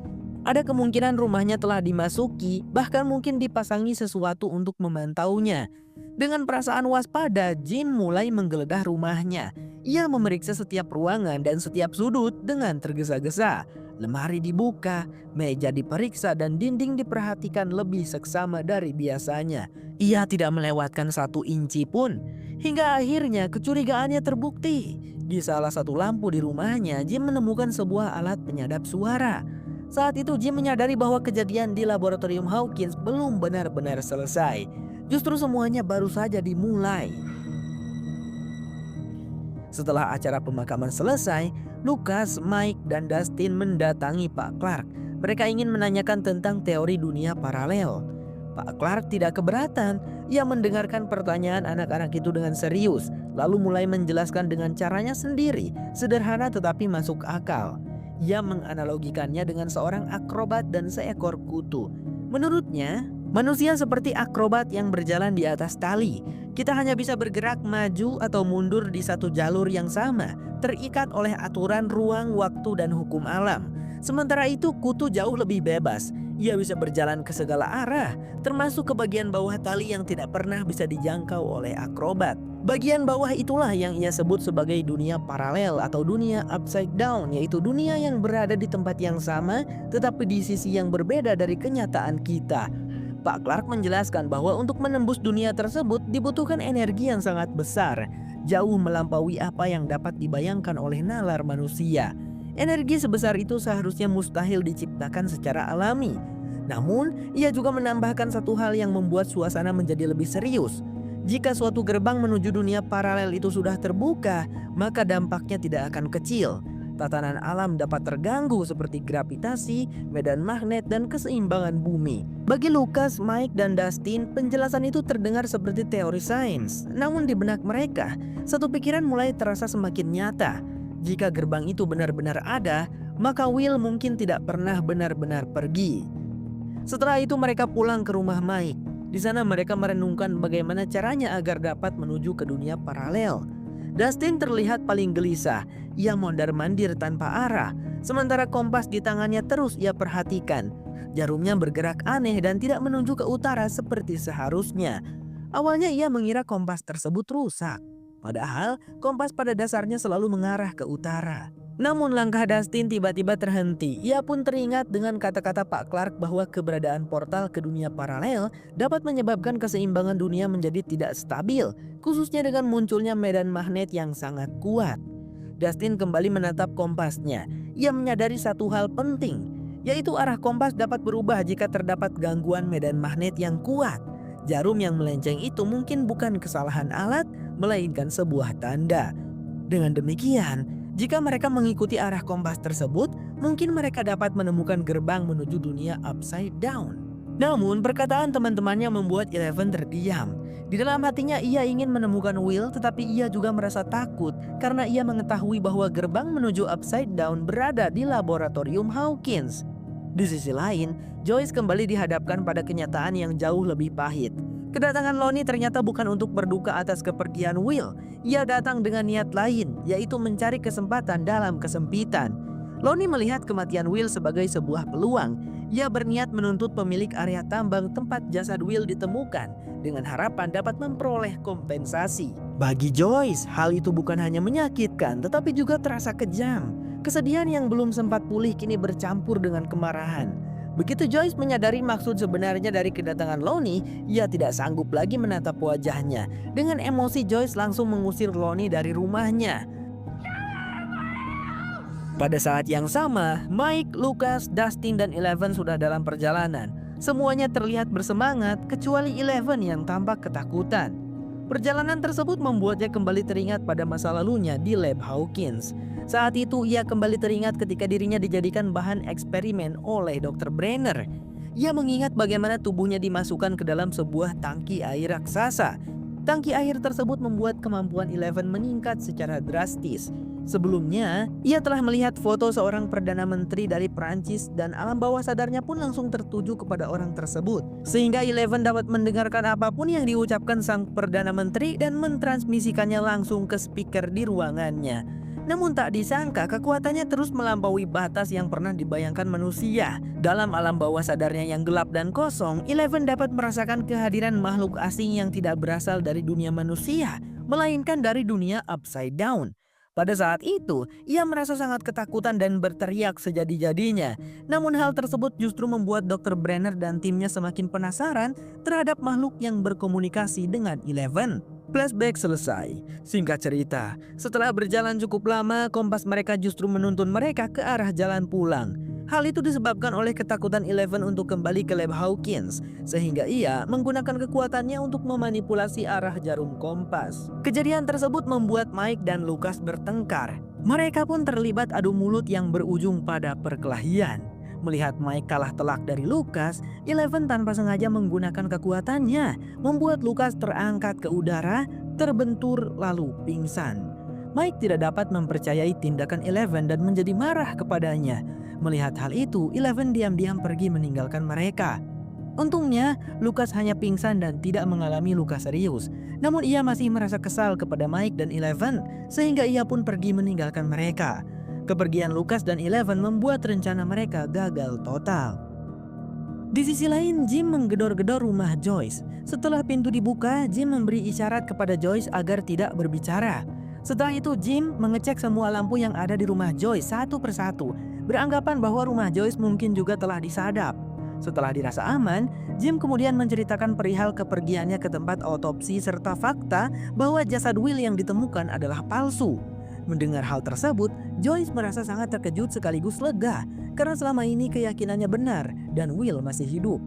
B: Ada kemungkinan rumahnya telah dimasuki, bahkan mungkin dipasangi sesuatu untuk memantaunya. Dengan perasaan waspada, Jim mulai menggeledah rumahnya. Ia memeriksa setiap ruangan dan setiap sudut dengan tergesa-gesa. Lemari dibuka, meja diperiksa, dan dinding diperhatikan lebih seksama dari biasanya. Ia tidak melewatkan 1 inci pun. Hingga akhirnya kecurigaannya terbukti. Di salah satu lampu di rumahnya, Jim menemukan sebuah alat penyadap suara. Saat itu Jim menyadari bahwa kejadian di laboratorium Hawkins belum benar-benar selesai. Justru semuanya baru saja dimulai. Setelah acara pemakaman selesai, Lucas, Mike, dan Dustin mendatangi Pak Clark. Mereka ingin menanyakan tentang teori dunia paralel. Pak Clark tidak keberatan. Ia mendengarkan pertanyaan anak-anak itu dengan serius, lalu mulai menjelaskan dengan caranya sendiri, sederhana tetapi masuk akal. Ia menganalogikannya dengan seorang akrobat dan seekor kutu. Menurutnya, manusia seperti akrobat yang berjalan di atas tali. Kita hanya bisa bergerak maju atau mundur di satu jalur yang sama, terikat oleh aturan ruang, waktu, dan hukum alam. Sementara itu kutu jauh lebih bebas. Ia bisa berjalan ke segala arah, termasuk ke bagian bawah tali yang tidak pernah bisa dijangkau oleh akrobat. Bagian bawah itulah yang ia sebut sebagai dunia paralel atau dunia upside down, yaitu dunia yang berada di tempat yang sama tetapi di sisi yang berbeda dari kenyataan kita. Pak Clark menjelaskan bahwa untuk menembus dunia tersebut dibutuhkan energi yang sangat besar, jauh melampaui apa yang dapat dibayangkan oleh nalar manusia. Energi sebesar itu seharusnya mustahil diciptakan secara alami. Namun, ia juga menambahkan satu hal yang membuat suasana menjadi lebih serius. Jika suatu gerbang menuju dunia paralel itu sudah terbuka, maka dampaknya tidak akan kecil. Tatanan alam dapat terganggu seperti gravitasi, medan magnet, dan keseimbangan bumi. Bagi Lucas, Mike, dan Dustin, penjelasan itu terdengar seperti teori sains. Namun di benak mereka, satu pikiran mulai terasa semakin nyata. Jika gerbang itu benar-benar ada, maka Will mungkin tidak pernah benar-benar pergi. Setelah itu mereka pulang ke rumah Mike. Di sana mereka merenungkan bagaimana caranya agar dapat menuju ke dunia paralel. Dustin terlihat paling gelisah. Ia mondar-mandir tanpa arah. Sementara kompas di tangannya terus ia perhatikan. Jarumnya bergerak aneh dan tidak menuju ke utara seperti seharusnya. Awalnya ia mengira kompas tersebut rusak. Padahal kompas pada dasarnya selalu mengarah ke utara. Namun langkah Dustin tiba-tiba terhenti. Ia pun teringat dengan kata-kata Pak Clark bahwa keberadaan portal ke dunia paralel dapat menyebabkan keseimbangan dunia menjadi tidak stabil, khususnya dengan munculnya medan magnet yang sangat kuat. Dustin kembali menatap kompasnya. Ia menyadari satu hal penting, yaitu arah kompas dapat berubah jika terdapat gangguan medan magnet yang kuat. Jarum yang melenceng itu mungkin bukan kesalahan alat, melainkan sebuah tanda. Dengan demikian, jika mereka mengikuti arah kompas tersebut, mungkin mereka dapat menemukan gerbang menuju dunia upside down. Namun, perkataan teman-temannya membuat Eleven terdiam. Di dalam hatinya ia ingin menemukan Will, tetapi ia juga merasa takut karena ia mengetahui bahwa gerbang menuju upside down berada di laboratorium Hawkins. Di sisi lain, Joyce kembali dihadapkan pada kenyataan yang jauh lebih pahit. Kedatangan Lonnie ternyata bukan untuk berduka atas kepergian Will. Ia datang dengan niat lain, yaitu mencari kesempatan dalam kesempitan. Lonnie melihat kematian Will sebagai sebuah peluang. Ia berniat menuntut pemilik area tambang tempat jasad Will ditemukan dengan harapan dapat memperoleh kompensasi. Bagi Joyce, hal itu bukan hanya menyakitkan tetapi juga terasa kejam. Kesedihan yang belum sempat pulih kini bercampur dengan kemarahan. Begitu Joyce menyadari maksud sebenarnya dari kedatangan Lonnie, ia tidak sanggup lagi menatap wajahnya. Dengan emosi Joyce langsung mengusir Lonnie dari rumahnya. Pada saat yang sama, Mike, Lucas, Dustin, dan Eleven sudah dalam perjalanan. Semuanya terlihat bersemangat kecuali Eleven yang tampak ketakutan. Perjalanan tersebut membuatnya kembali teringat pada masa lalunya di Lab Hawkins. Saat itu ia kembali teringat ketika dirinya dijadikan bahan eksperimen oleh Dr. Brenner. Ia mengingat bagaimana tubuhnya dimasukkan ke dalam sebuah tangki air raksasa. Tangki air tersebut membuat kemampuan Eleven meningkat secara drastis. Sebelumnya, ia telah melihat foto seorang Perdana Menteri dari Prancis dan alam bawah sadarnya pun langsung tertuju kepada orang tersebut. Sehingga Eleven dapat mendengarkan apapun yang diucapkan sang Perdana Menteri dan mentransmisikannya langsung ke speaker di ruangannya. Namun tak disangka kekuatannya terus melampaui batas yang pernah dibayangkan manusia. Dalam alam bawah sadarnya yang gelap dan kosong, Eleven dapat merasakan kehadiran makhluk asing yang tidak berasal dari dunia manusia, melainkan dari dunia upside down. Pada saat itu, ia merasa sangat ketakutan dan berteriak sejadi-jadinya. Namun hal tersebut justru membuat Dr. Brenner dan timnya semakin penasaran terhadap makhluk yang berkomunikasi dengan Eleven. Flashback selesai. Singkat cerita, setelah berjalan cukup lama, kompas mereka justru menuntun mereka ke arah jalan pulang. Hal itu disebabkan oleh ketakutan Eleven untuk kembali ke Lab Hawkins, sehingga ia menggunakan kekuatannya untuk memanipulasi arah jarum kompas. Kejadian tersebut membuat Mike dan Lucas bertengkar. Mereka pun terlibat adu mulut yang berujung pada perkelahian. Melihat Mike kalah telak dari Lucas, Eleven tanpa sengaja menggunakan kekuatannya, membuat Lucas terangkat ke udara, terbentur lalu pingsan. Mike tidak dapat mempercayai tindakan Eleven dan menjadi marah kepadanya. Melihat hal itu, Eleven diam-diam pergi meninggalkan mereka. Untungnya, Lucas hanya pingsan dan tidak mengalami luka serius. Namun ia masih merasa kesal kepada Mike dan Eleven, sehingga ia pun pergi meninggalkan mereka. Kepergian Lucas dan Eleven membuat rencana mereka gagal total. Di sisi lain, Jim menggedor-gedor rumah Joyce. Setelah pintu dibuka, Jim memberi isyarat kepada Joyce agar tidak berbicara. Setelah itu, Jim mengecek semua lampu yang ada di rumah Joyce satu persatu, beranggapan bahwa rumah Joyce mungkin juga telah disadap. Setelah dirasa aman, Jim kemudian menceritakan perihal kepergiannya ke tempat otopsi serta fakta bahwa jasad Will yang ditemukan adalah palsu. Mendengar hal tersebut, Joyce merasa sangat terkejut sekaligus lega karena selama ini keyakinannya benar dan Will masih hidup.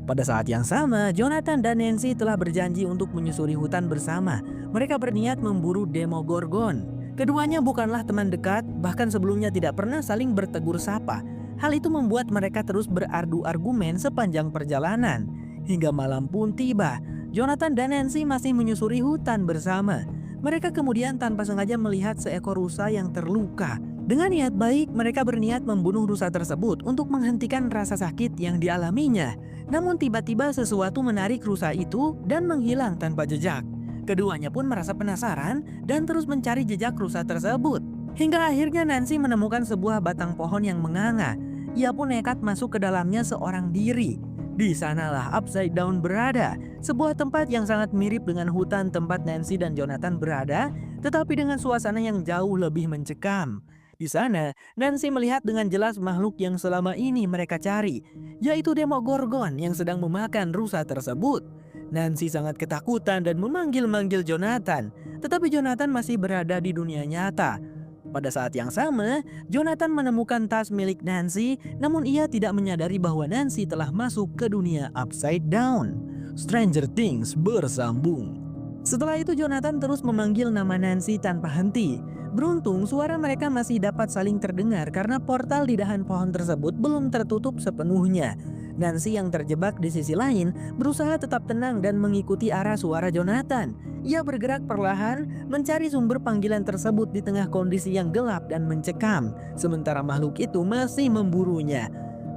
B: Pada saat yang sama, Jonathan dan Nancy telah berjanji untuk menyusuri hutan bersama. Mereka berniat memburu Demogorgon. Keduanya bukanlah teman dekat, bahkan sebelumnya tidak pernah saling bertegur sapa. Hal itu membuat mereka terus berardu argumen sepanjang perjalanan. Hingga malam pun tiba, Jonathan dan Nancy masih menyusuri hutan bersama. Mereka kemudian tanpa sengaja melihat seekor rusa yang terluka. Dengan niat baik, mereka berniat membunuh rusa tersebut untuk menghentikan rasa sakit yang dialaminya. Namun tiba-tiba sesuatu menarik rusa itu dan menghilang tanpa jejak. Keduanya pun merasa penasaran dan terus mencari jejak rusa tersebut. Hingga akhirnya Nancy menemukan sebuah batang pohon yang menganga. Ia pun nekat masuk ke dalamnya seorang diri. Di sanalah Upside Down berada, sebuah tempat yang sangat mirip dengan hutan tempat Nancy dan Jonathan berada, tetapi dengan suasana yang jauh lebih mencekam. Di sana, Nancy melihat dengan jelas makhluk yang selama ini mereka cari, yaitu Demogorgon yang sedang memakan rusa tersebut. Nancy sangat ketakutan dan memanggil-manggil Jonathan, tetapi Jonathan masih berada di dunia nyata. Pada saat yang sama, Jonathan menemukan tas milik Nancy, namun ia tidak menyadari bahwa Nancy telah masuk ke dunia Upside Down. Stranger Things bersambung. Setelah itu Jonathan terus memanggil nama Nancy tanpa henti. Beruntung suara mereka masih dapat saling terdengar karena portal di dahan pohon tersebut belum tertutup sepenuhnya. Nancy yang terjebak di sisi lain berusaha tetap tenang dan mengikuti arah suara Jonathan. Ia bergerak perlahan mencari sumber panggilan tersebut di tengah kondisi yang gelap dan mencekam, sementara makhluk itu masih memburunya.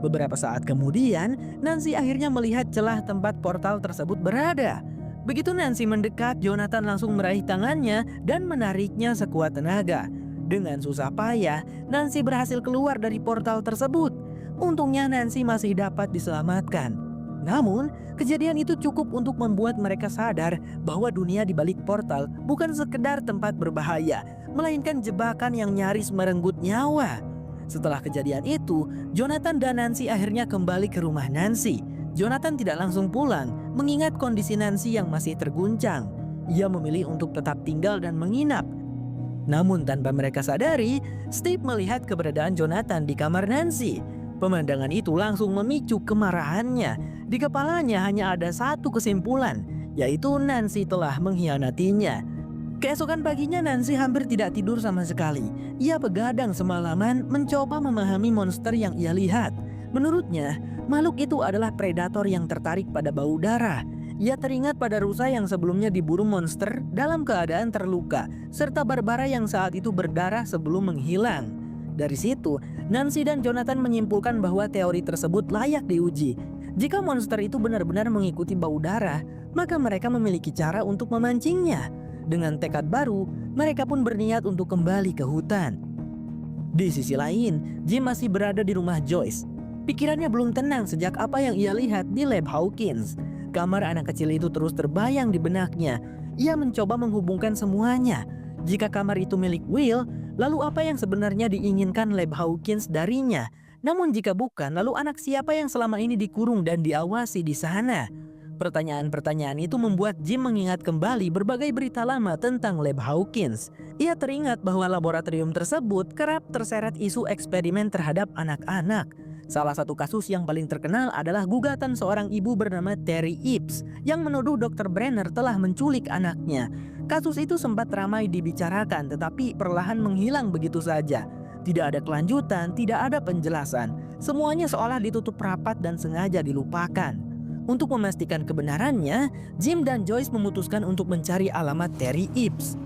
B: Beberapa saat kemudian, Nancy akhirnya melihat celah tempat portal tersebut berada. Begitu Nancy mendekat, Jonathan langsung meraih tangannya dan menariknya sekuat tenaga. Dengan susah payah, Nancy berhasil keluar dari portal tersebut. Untungnya Nancy masih dapat diselamatkan. Namun, kejadian itu cukup untuk membuat mereka sadar bahwa dunia di balik portal bukan sekedar tempat berbahaya, melainkan jebakan yang nyaris merenggut nyawa. Setelah kejadian itu, Jonathan dan Nancy akhirnya kembali ke rumah Nancy. Jonathan tidak langsung pulang, mengingat kondisi Nancy yang masih terguncang. Ia memilih untuk tetap tinggal dan menginap. Namun tanpa mereka sadari, Steve melihat keberadaan Jonathan di kamar Nancy. Pemandangan itu langsung memicu kemarahannya. Di kepalanya hanya ada satu kesimpulan, yaitu Nancy telah mengkhianatinya. Keesokan paginya Nancy hampir tidak tidur sama sekali. Ia begadang semalaman mencoba memahami monster yang ia lihat. Menurutnya, makhluk itu adalah predator yang tertarik pada bau darah. Ia teringat pada rusa yang sebelumnya diburu monster dalam keadaan terluka, serta Barbara yang saat itu berdarah sebelum menghilang. Dari situ, Nancy dan Jonathan menyimpulkan bahwa teori tersebut layak diuji. Jika monster itu benar-benar mengikuti bau darah, maka mereka memiliki cara untuk memancingnya. Dengan tekad baru, mereka pun berniat untuk kembali ke hutan. Di sisi lain, Jim masih berada di rumah Joyce. Pikirannya belum tenang sejak apa yang ia lihat di Lab Hawkins. Kamar anak kecil itu terus terbayang di benaknya. Ia mencoba menghubungkan semuanya. Jika kamar itu milik Will, lalu apa yang sebenarnya diinginkan Lab Hawkins darinya? Namun jika bukan, lalu anak siapa yang selama ini dikurung dan diawasi di sana? Pertanyaan-pertanyaan itu membuat Jim mengingat kembali berbagai berita lama tentang Lab Hawkins. Ia teringat bahwa laboratorium tersebut kerap terseret isu eksperimen terhadap anak-anak. Salah satu kasus yang paling terkenal adalah gugatan seorang ibu bernama Terry Epps yang menuduh Dr. Brenner telah menculik anaknya. Kasus itu sempat ramai dibicarakan tetapi perlahan menghilang begitu saja. Tidak ada kelanjutan, tidak ada penjelasan. Semuanya seolah ditutup rapat dan sengaja dilupakan. Untuk memastikan kebenarannya, Jim dan Joyce memutuskan untuk mencari alamat Terry Epps.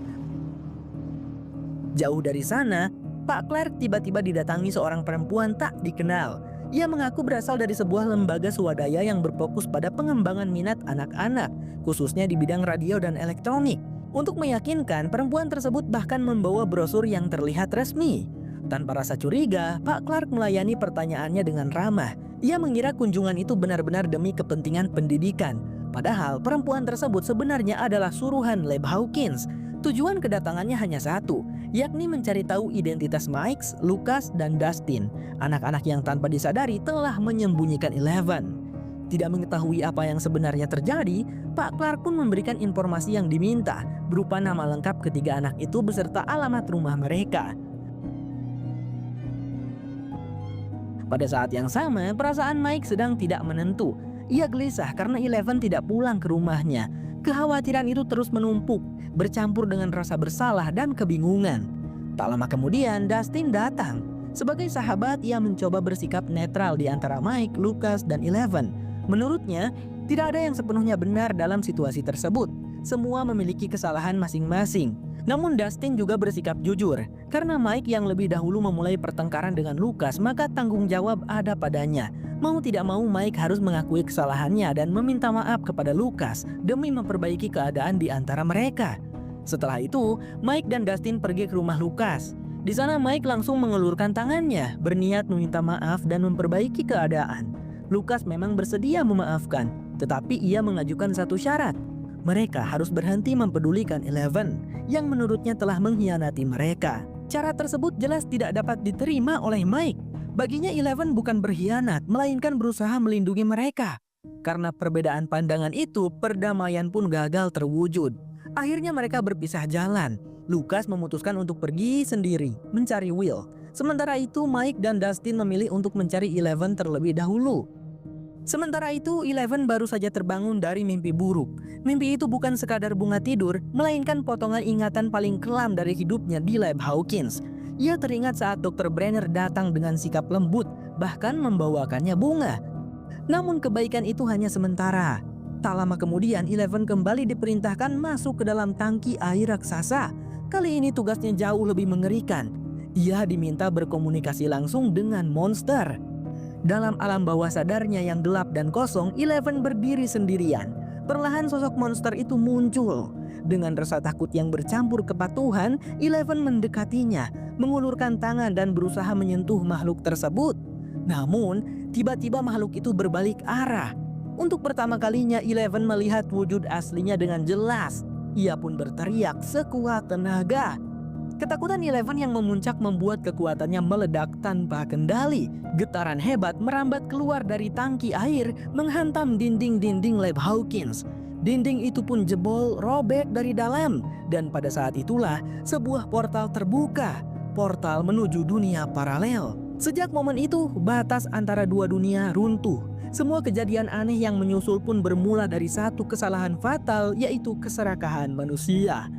B: Jauh dari sana, Pak Clark tiba-tiba didatangi seorang perempuan tak dikenal. Ia mengaku berasal dari sebuah lembaga swadaya yang berfokus pada pengembangan minat anak-anak, khususnya di bidang radio dan elektronik. Untuk meyakinkan, perempuan tersebut bahkan membawa brosur yang terlihat resmi. Tanpa rasa curiga, Pak Clark melayani pertanyaannya dengan ramah. Ia mengira kunjungan itu benar-benar demi kepentingan pendidikan. Padahal perempuan tersebut sebenarnya adalah suruhan Lab Hawkins. Tujuan kedatangannya hanya satu, yakni mencari tahu identitas Mike, Lucas, dan Dustin, anak-anak yang tanpa disadari telah menyembunyikan Eleven. Tidak mengetahui apa yang sebenarnya terjadi, Pak Clark pun memberikan informasi yang diminta, berupa nama lengkap ketiga anak itu beserta alamat rumah mereka. Pada saat yang sama, perasaan Mike sedang tidak menentu. Ia gelisah karena Eleven tidak pulang ke rumahnya. Kekhawatiran itu terus menumpuk, bercampur dengan rasa bersalah dan kebingungan. Tak lama kemudian, Dustin datang. Sebagai sahabat, ia mencoba bersikap netral di antara Mike, Lucas, dan Eleven. Menurutnya, tidak ada yang sepenuhnya benar dalam situasi tersebut. Semua memiliki kesalahan masing-masing. Namun Dustin juga bersikap jujur. Karena Mike yang lebih dahulu memulai pertengkaran dengan Lucas, maka tanggung jawab ada padanya. Mau tidak mau Mike harus mengakui kesalahannya dan meminta maaf kepada Lucas demi memperbaiki keadaan di antara mereka. Setelah itu, Mike dan Dustin pergi ke rumah Lucas. Di sana Mike langsung mengelurkan tangannya, berniat meminta maaf dan memperbaiki keadaan. Lucas memang bersedia memaafkan, tetapi ia mengajukan satu syarat. Mereka harus berhenti mempedulikan Eleven yang menurutnya telah mengkhianati mereka. Cara tersebut jelas tidak dapat diterima oleh Mike. Baginya Eleven bukan berkhianat, melainkan berusaha melindungi mereka. Karena perbedaan pandangan itu, perdamaian pun gagal terwujud. Akhirnya mereka berpisah jalan. Lucas memutuskan untuk pergi sendiri, mencari Will. Sementara itu Mike dan Dustin memilih untuk mencari Eleven terlebih dahulu. Sementara itu, Eleven baru saja terbangun dari mimpi buruk. Mimpi itu bukan sekadar bunga tidur, melainkan potongan ingatan paling kelam dari hidupnya di Lab Hawkins. Ia teringat saat Dr. Brenner datang dengan sikap lembut, bahkan membawakannya bunga. Namun kebaikan itu hanya sementara. Tak lama kemudian, Eleven kembali diperintahkan masuk ke dalam tangki air raksasa. Kali ini tugasnya jauh lebih mengerikan. Ia diminta berkomunikasi langsung dengan monster. Dalam alam bawah sadarnya yang gelap dan kosong, Eleven berdiri sendirian. Perlahan sosok monster itu muncul. Dengan rasa takut yang bercampur kepatuhan, Eleven mendekatinya, mengulurkan tangan dan berusaha menyentuh makhluk tersebut. Namun, tiba-tiba makhluk itu berbalik arah. Untuk pertama kalinya, Eleven melihat wujud aslinya dengan jelas. Ia pun berteriak sekuat tenaga. Ketakutan Eleven yang memuncak membuat kekuatannya meledak tanpa kendali. Getaran hebat merambat keluar dari tangki air, menghantam dinding-dinding Lab Hawkins. Dinding itu pun jebol, robek dari dalam. Dan pada saat itulah sebuah portal terbuka. Portal menuju dunia paralel. Sejak momen itu, batas antara dua dunia runtuh. Semua kejadian aneh yang menyusul pun bermula dari satu kesalahan fatal, yaitu keserakahan manusia.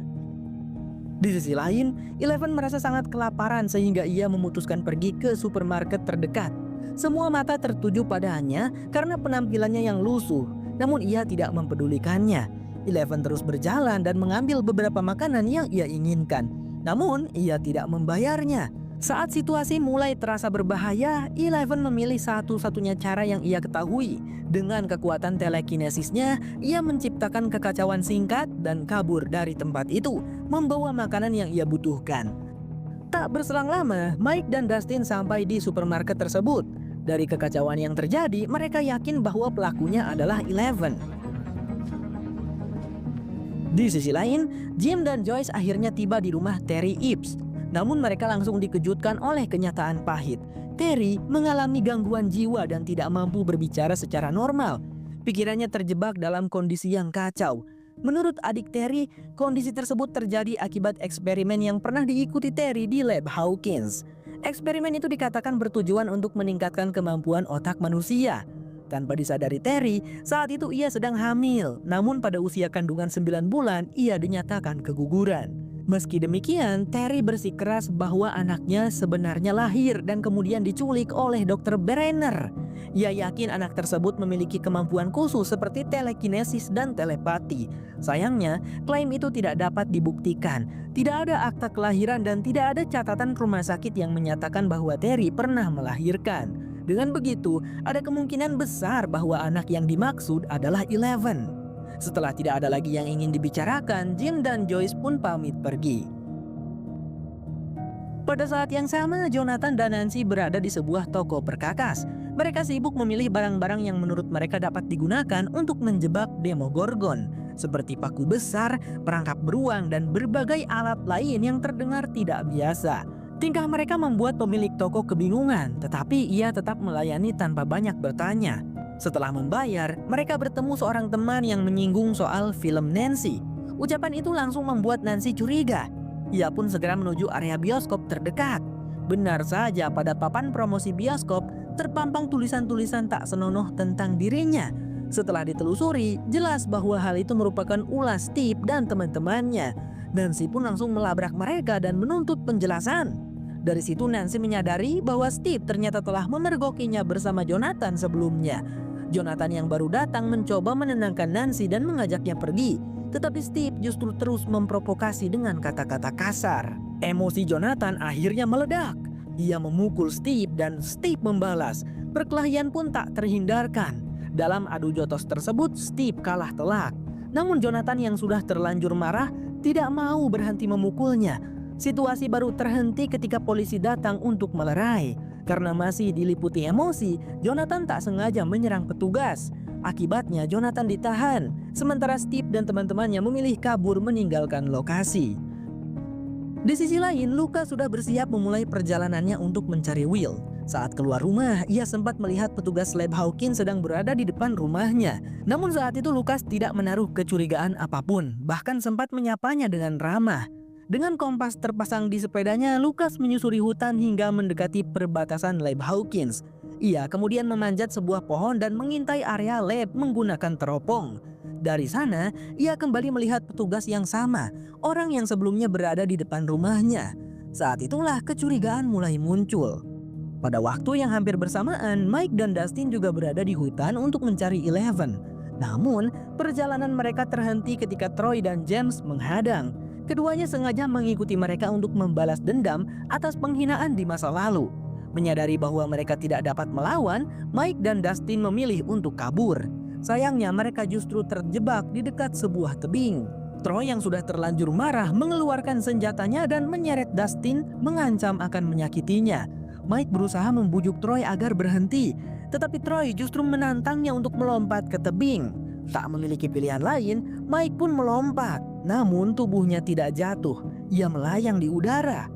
B: Di sisi lain, Eleven merasa sangat kelaparan sehingga ia memutuskan pergi ke supermarket terdekat. Semua mata tertuju padanya karena penampilannya yang lusuh, namun ia tidak mempedulikannya. Eleven terus berjalan dan mengambil beberapa makanan yang ia inginkan, namun ia tidak membayarnya. Saat situasi mulai terasa berbahaya, Eleven memilih satu-satunya cara yang ia ketahui. Dengan kekuatan telekinesisnya, ia menciptakan kekacauan singkat dan kabur dari tempat itu, membawa makanan yang ia butuhkan. Tak berselang lama, Mike dan Dustin sampai di supermarket tersebut. Dari kekacauan yang terjadi, mereka yakin bahwa pelakunya adalah Eleven. Di sisi lain, Jim dan Joyce akhirnya tiba di rumah Terry Eaps. Namun mereka langsung dikejutkan oleh kenyataan pahit. Terry mengalami gangguan jiwa dan tidak mampu berbicara secara normal. Pikirannya terjebak dalam kondisi yang kacau. Menurut adik Terry, kondisi tersebut terjadi akibat eksperimen yang pernah diikuti Terry di Lab Hawkins. Eksperimen itu dikatakan bertujuan untuk meningkatkan kemampuan otak manusia. Tanpa disadari Terry, saat itu ia sedang hamil. Namun pada usia kandungan 9 bulan, ia dinyatakan keguguran. Meski demikian, Terry bersikeras bahwa anaknya sebenarnya lahir dan kemudian diculik oleh Dr. Brenner. Ia yakin anak tersebut memiliki kemampuan khusus seperti telekinesis dan telepati. Sayangnya, klaim itu tidak dapat dibuktikan. Tidak ada akta kelahiran dan tidak ada catatan rumah sakit yang menyatakan bahwa Terry pernah melahirkan. Dengan begitu, ada kemungkinan besar bahwa anak yang dimaksud adalah Eleven. Setelah tidak ada lagi yang ingin dibicarakan, Jim dan Joyce pun pamit pergi. Pada saat yang sama, Jonathan dan Nancy berada di sebuah toko perkakas. Mereka sibuk memilih barang-barang yang menurut mereka dapat digunakan untuk menjebak Demogorgon, seperti paku besar, perangkap beruang, dan berbagai alat lain yang terdengar tidak biasa. Tingkah mereka membuat pemilik toko kebingungan, tetapi ia tetap melayani tanpa banyak bertanya. Setelah membayar, mereka bertemu seorang teman yang menyinggung soal film Nancy. Ucapan itu langsung membuat Nancy curiga. Ia pun segera menuju area bioskop terdekat. Benar saja, pada papan promosi bioskop terpampang tulisan-tulisan tak senonoh tentang dirinya. Setelah ditelusuri, jelas bahwa hal itu merupakan ulah Steve dan teman-temannya. Nancy pun langsung melabrak mereka dan menuntut penjelasan. Dari situ Nancy menyadari bahwa Steve ternyata telah memergokinya bersama Jonathan sebelumnya. Jonathan yang baru datang mencoba menenangkan Nancy dan mengajaknya pergi. Tetapi Steve justru terus memprovokasi dengan kata-kata kasar. Emosi Jonathan akhirnya meledak. Ia memukul Steve dan Steve membalas. Perkelahian pun tak terhindarkan. Dalam adu jotos tersebut, Steve kalah telak. Namun Jonathan yang sudah terlanjur marah tidak mau berhenti memukulnya. Situasi baru terhenti ketika polisi datang untuk melerai. Karena masih diliputi emosi, Jonathan tak sengaja menyerang petugas. Akibatnya Jonathan ditahan, sementara Steve dan teman-temannya memilih kabur meninggalkan lokasi. Di sisi lain, Lucas sudah bersiap memulai perjalanannya untuk mencari Will. Saat keluar rumah, ia sempat melihat petugas lab Hawkins sedang berada di depan rumahnya. Namun saat itu Lucas tidak menaruh kecurigaan apapun, bahkan sempat menyapanya dengan ramah. Dengan kompas terpasang di sepedanya, Lucas menyusuri hutan hingga mendekati perbatasan lab Hawkins. Ia kemudian memanjat sebuah pohon dan mengintai area lab menggunakan teropong. Dari sana, ia kembali melihat petugas yang sama, orang yang sebelumnya berada di depan rumahnya. Saat itulah kecurigaan mulai muncul. Pada waktu yang hampir bersamaan, Mike dan Dustin juga berada di hutan untuk mencari Eleven. Namun, perjalanan mereka terhenti ketika Troy dan James menghadang. Keduanya sengaja mengikuti mereka untuk membalas dendam atas penghinaan di masa lalu. Menyadari bahwa mereka tidak dapat melawan, Mike dan Dustin memilih untuk kabur. Sayangnya mereka justru terjebak di dekat sebuah tebing. Troy yang sudah terlanjur marah mengeluarkan senjatanya dan menyeret Dustin, mengancam akan menyakitinya. Mike berusaha membujuk Troy agar berhenti, tetapi Troy justru menantangnya untuk melompat ke tebing. Tak memiliki pilihan lain, Mike pun melompat. Namun tubuhnya tidak jatuh, ia melayang di udara.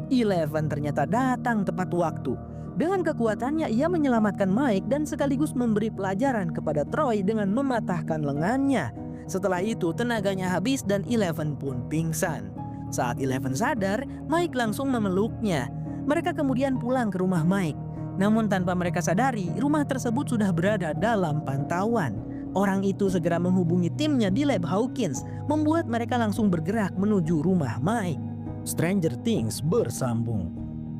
B: Eleven ternyata datang tepat waktu. Dengan kekuatannya ia menyelamatkan Mike dan sekaligus memberi pelajaran kepada Troy dengan mematahkan lengannya. Setelah itu tenaganya habis dan Eleven pun pingsan. Saat Eleven sadar, Mike langsung memeluknya. Mereka kemudian pulang ke rumah Mike. Namun tanpa mereka sadari, rumah tersebut sudah berada dalam pantauan. Orang itu segera menghubungi timnya di lab Hawkins, membuat mereka langsung bergerak menuju rumah Mike. Stranger Things bersambung.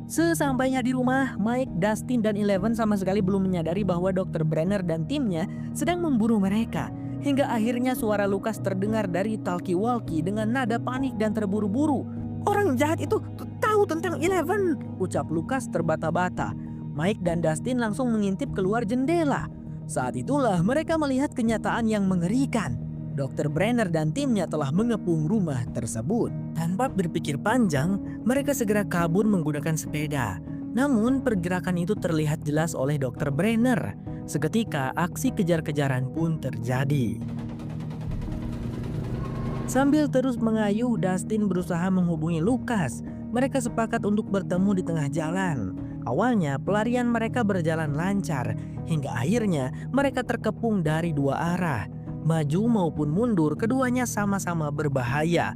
B: Sesampainya di rumah, Mike, Dustin, dan Eleven sama sekali belum menyadari bahwa Dr. Brenner dan timnya sedang memburu mereka. Hingga akhirnya suara Lucas terdengar dari talkie-walkie dengan nada panik dan terburu-buru. "Orang jahat itu tahu tentang Eleven," ucap Lucas terbata-bata. Mike dan Dustin langsung mengintip keluar jendela. Saat itulah mereka melihat kenyataan yang mengerikan. Dr. Brenner dan timnya telah mengepung rumah tersebut. Tanpa berpikir panjang, mereka segera kabur menggunakan sepeda. Namun pergerakan itu terlihat jelas oleh Dr. Brenner. Seketika aksi kejar-kejaran pun terjadi. Sambil terus mengayuh, Dustin berusaha menghubungi Lucas. Mereka sepakat untuk bertemu di tengah jalan. Awalnya pelarian mereka berjalan lancar, hingga akhirnya mereka terkepung dari dua arah. Maju maupun mundur, keduanya sama-sama berbahaya.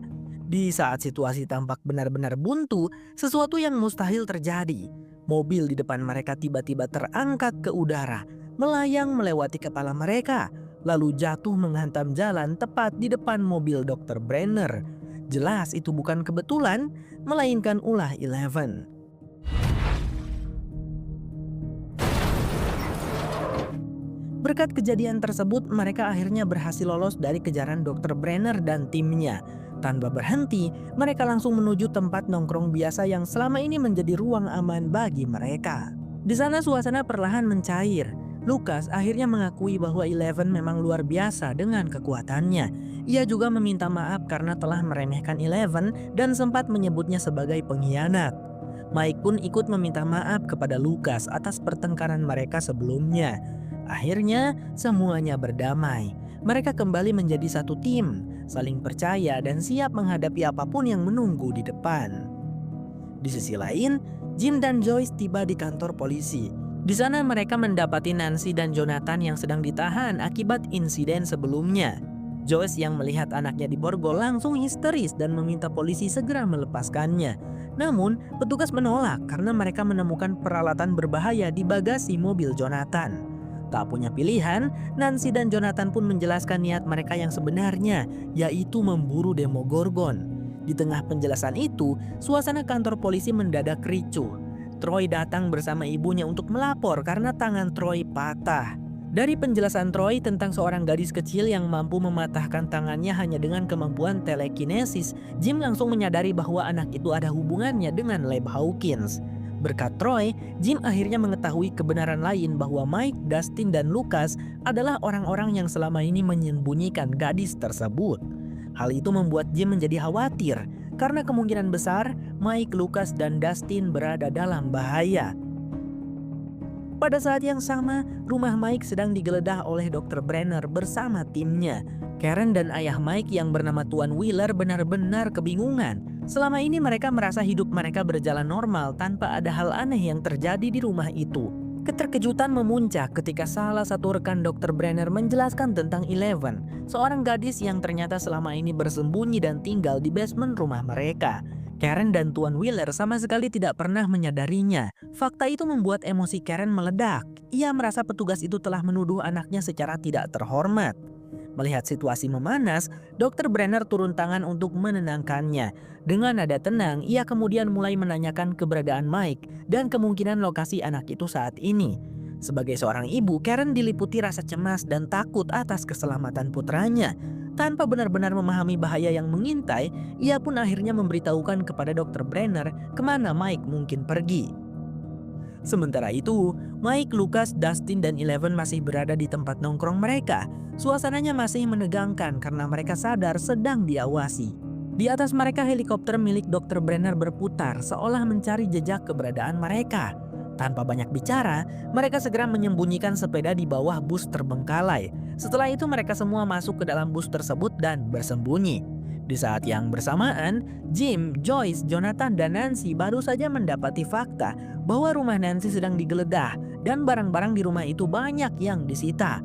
B: Di saat situasi tampak benar-benar buntu, sesuatu yang mustahil terjadi. Mobil di depan mereka tiba-tiba terangkat ke udara, melayang melewati kepala mereka, lalu jatuh menghantam jalan tepat di depan mobil Dr. Brenner. Jelas itu bukan kebetulan, melainkan ulah Eleven. Berkat kejadian tersebut, mereka akhirnya berhasil lolos dari kejaran Dr. Brenner dan timnya. Tanpa berhenti, mereka langsung menuju tempat nongkrong biasa yang selama ini menjadi ruang aman bagi mereka. Di sana suasana perlahan mencair. Lucas akhirnya mengakui bahwa Eleven memang luar biasa dengan kekuatannya. Ia juga meminta maaf karena telah meremehkan Eleven dan sempat menyebutnya sebagai pengkhianat. Mike pun ikut meminta maaf kepada Lucas atas pertengkaran mereka sebelumnya. Akhirnya semuanya berdamai. Mereka kembali menjadi satu tim, saling percaya dan siap menghadapi apapun yang menunggu di depan. Di sisi lain, Jim dan Joyce tiba di kantor polisi. Di sana mereka mendapati Nancy dan Jonathan yang sedang ditahan akibat insiden sebelumnya. Joyce yang melihat anaknya diborgol langsung histeris dan meminta polisi segera melepaskannya. Namun, petugas menolak karena mereka menemukan peralatan berbahaya di bagasi mobil Jonathan. Tak punya pilihan, Nancy dan Jonathan pun menjelaskan niat mereka yang sebenarnya, yaitu memburu Demogorgon. Di tengah penjelasan itu, suasana kantor polisi mendadak ricuh. Troy datang bersama ibunya untuk melapor karena tangan Troy patah. Dari penjelasan Troy tentang seorang gadis kecil yang mampu mematahkan tangannya hanya dengan kemampuan telekinesis, Jim langsung menyadari bahwa anak itu ada hubungannya dengan Lab Hawkins. Berkat Troy, Jim akhirnya mengetahui kebenaran lain bahwa Mike, Dustin, dan Lucas adalah orang-orang yang selama ini menyembunyikan gadis tersebut. Hal itu membuat Jim menjadi khawatir karena kemungkinan besar Mike, Lucas, dan Dustin berada dalam bahaya. Pada saat yang sama, rumah Mike sedang digeledah oleh Dr. Brenner bersama timnya. Karen dan ayah Mike yang bernama Tuan Wheeler benar-benar kebingungan. Selama ini mereka merasa hidup mereka berjalan normal tanpa ada hal aneh yang terjadi di rumah itu. Keterkejutan memuncak ketika salah satu rekan Dr. Brenner menjelaskan tentang Eleven, seorang gadis yang ternyata selama ini bersembunyi dan tinggal di basement rumah mereka. Karen dan Tuan Wheeler sama sekali tidak pernah menyadarinya. Fakta itu membuat emosi Karen meledak. Ia merasa petugas itu telah menuduh anaknya secara tidak terhormat. Melihat situasi memanas, Dr. Brenner turun tangan untuk menenangkannya. Dengan nada tenang, ia kemudian mulai menanyakan keberadaan Mike dan kemungkinan lokasi anak itu saat ini. Sebagai seorang ibu, Karen diliputi rasa cemas dan takut atas keselamatan putranya. Tanpa benar-benar memahami bahaya yang mengintai, ia pun akhirnya memberitahukan kepada Dr. Brenner kemana Mike mungkin pergi. Sementara itu, Mike, Lucas, Dustin, dan Eleven masih berada di tempat nongkrong mereka. Suasananya masih menegangkan karena mereka sadar sedang diawasi. Di atas mereka helikopter milik Dr. Brenner berputar seolah mencari jejak keberadaan mereka. Tanpa banyak bicara, mereka segera menyembunyikan sepeda di bawah bus terbengkalai. Setelah itu mereka semua masuk ke dalam bus tersebut dan bersembunyi. Di saat yang bersamaan, Jim, Joyce, Jonathan, dan Nancy baru saja mendapati fakta bahwa rumah Nancy sedang digeledah dan barang-barang di rumah itu banyak yang disita.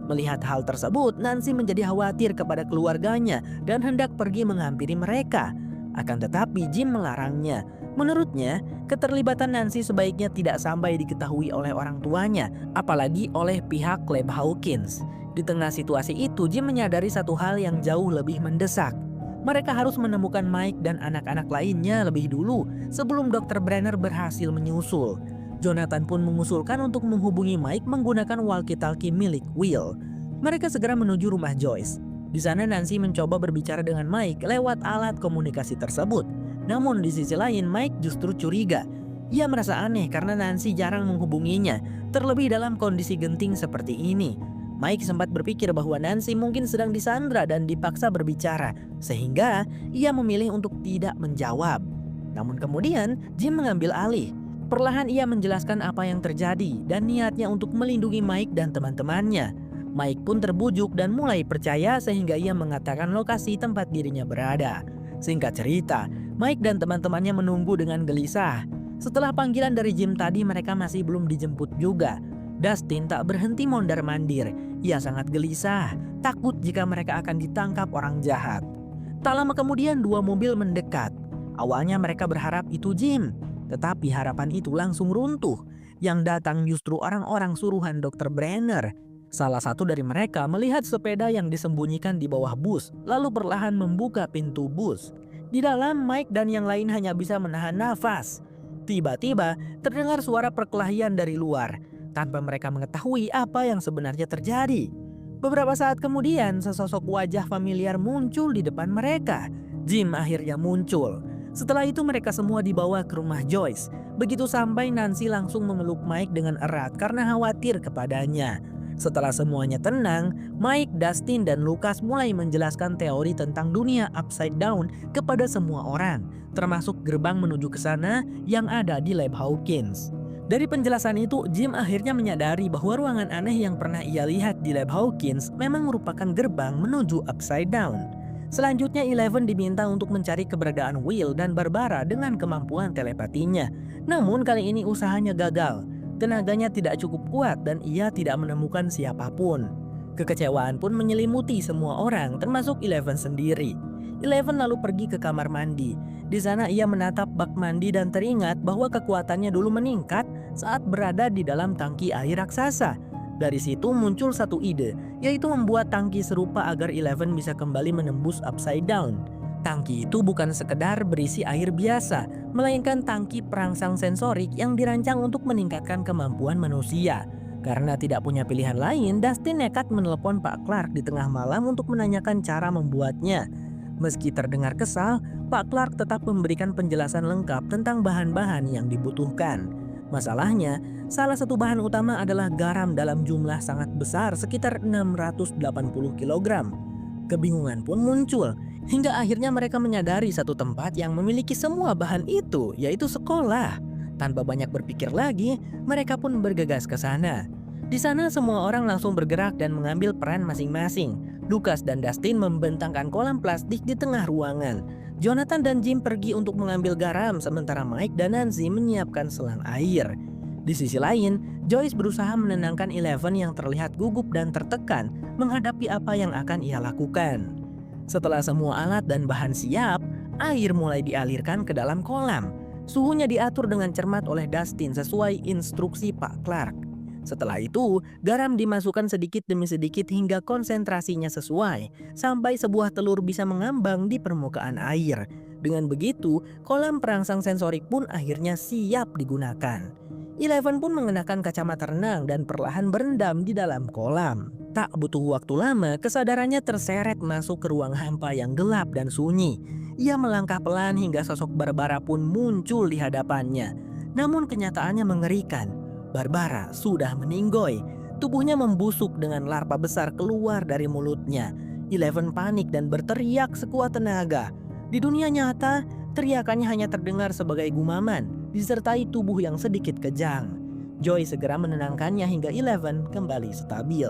B: Melihat hal tersebut, Nancy menjadi khawatir kepada keluarganya dan hendak pergi menghampiri mereka. Akan tetapi Jim melarangnya. Menurutnya, keterlibatan Nancy sebaiknya tidak sampai diketahui oleh orang tuanya, apalagi oleh pihak Lab Hawkins. Di tengah situasi itu, Jim menyadari satu hal yang jauh lebih mendesak. Mereka harus menemukan Mike dan anak-anak lainnya lebih dulu sebelum Dr. Brenner berhasil menyusul. Jonathan pun mengusulkan untuk menghubungi Mike menggunakan walkie-talkie milik Will. Mereka segera menuju rumah Joyce. Di sana Nancy mencoba berbicara dengan Mike lewat alat komunikasi tersebut. Namun di sisi lain Mike justru curiga. Ia merasa aneh karena Nancy jarang menghubunginya, terlebih dalam kondisi genting seperti ini. Mike sempat berpikir bahwa Nancy mungkin sedang disandra dan dipaksa berbicara, sehingga ia memilih untuk tidak menjawab. Namun kemudian Jim mengambil alih. Perlahan ia menjelaskan apa yang terjadi dan niatnya untuk melindungi Mike dan teman-temannya. Mike pun terbujuk dan mulai percaya sehingga ia mengatakan lokasi tempat dirinya berada. Singkat cerita, Mike dan teman-temannya menunggu dengan gelisah. Setelah panggilan dari Jim tadi mereka masih belum dijemput juga. Dustin tak berhenti mondar-mandir. Ia sangat gelisah, takut jika mereka akan ditangkap orang jahat. Tak lama kemudian dua mobil mendekat. Awalnya mereka berharap itu Jim, tetapi harapan itu langsung runtuh. Yang datang justru orang-orang suruhan Dr. Brenner. Salah satu dari mereka melihat sepeda yang disembunyikan di bawah bus, lalu perlahan membuka pintu bus. Di dalam, Mike dan yang lain hanya bisa menahan nafas. Tiba-tiba terdengar suara perkelahian dari luar. Tanpa mereka mengetahui apa yang sebenarnya terjadi. Beberapa saat kemudian sesosok wajah familiar muncul di depan mereka. Jim akhirnya muncul. Setelah itu mereka semua dibawa ke rumah Joyce. Begitu sampai Nancy langsung memeluk Mike dengan erat karena khawatir kepadanya. Setelah semuanya tenang, Mike, Dustin, dan Lucas mulai menjelaskan teori tentang dunia upside down kepada semua orang, termasuk gerbang menuju ke sana yang ada di Lab Hawkins. Dari penjelasan itu, Jim akhirnya menyadari bahwa ruangan aneh yang pernah ia lihat di Lab Hawkins memang merupakan gerbang menuju upside down. Selanjutnya, Eleven diminta untuk mencari keberadaan Will dan Barbara dengan kemampuan telepatinya. Namun kali ini usahanya gagal. Tenaganya tidak cukup kuat dan ia tidak menemukan siapapun. Kekecewaan pun menyelimuti semua orang, termasuk Eleven sendiri. Eleven lalu pergi ke kamar mandi. Di sana ia menatap bak mandi dan teringat bahwa kekuatannya dulu meningkat saat berada di dalam tangki air raksasa. Dari situ muncul satu ide, yaitu membuat tangki serupa agar Eleven bisa kembali menembus upside down. Tangki itu bukan sekedar berisi air biasa, melainkan tangki perangsang sensorik yang dirancang untuk meningkatkan kemampuan manusia. Karena tidak punya pilihan lain, Dustin nekat menelepon Pak Clark di tengah malam untuk menanyakan cara membuatnya. Meski terdengar kesal, Pak Clark tetap memberikan penjelasan lengkap tentang bahan-bahan yang dibutuhkan. Masalahnya, salah satu bahan utama adalah garam dalam jumlah sangat besar, sekitar 680 kg. Kebingungan pun muncul, hingga akhirnya mereka menyadari satu tempat yang memiliki semua bahan itu, yaitu sekolah. Tanpa banyak berpikir lagi, mereka pun bergegas ke sana. Di sana semua orang langsung bergerak dan mengambil peran masing-masing. Lucas dan Dustin membentangkan kolam plastik di tengah ruangan. Jonathan dan Jim pergi untuk mengambil garam, sementara Mike dan Nancy menyiapkan selang air. Di sisi lain, Joyce berusaha menenangkan Eleven yang terlihat gugup dan tertekan menghadapi apa yang akan ia lakukan. Setelah semua alat dan bahan siap, air mulai dialirkan ke dalam kolam. Suhunya diatur dengan cermat oleh Dustin sesuai instruksi Pak Clark. Setelah itu, garam dimasukkan sedikit demi sedikit hingga konsentrasinya sesuai, sampai sebuah telur bisa mengambang di permukaan air. Dengan begitu, kolam perangsang sensorik pun akhirnya siap digunakan. Eleven pun mengenakan kacamata renang dan perlahan berendam di dalam kolam. Tak butuh waktu lama, kesadarannya terseret masuk ke ruang hampa yang gelap dan sunyi. Ia melangkah pelan hingga sosok Barbara pun muncul di hadapannya. Namun kenyataannya mengerikan. Barbara sudah meninggoy. Tubuhnya membusuk dengan larva besar keluar dari mulutnya. Eleven panik dan berteriak sekuat tenaga. Di dunia nyata, teriakannya hanya terdengar sebagai gumaman, disertai tubuh yang sedikit kejang. Joy segera menenangkannya hingga Eleven kembali stabil.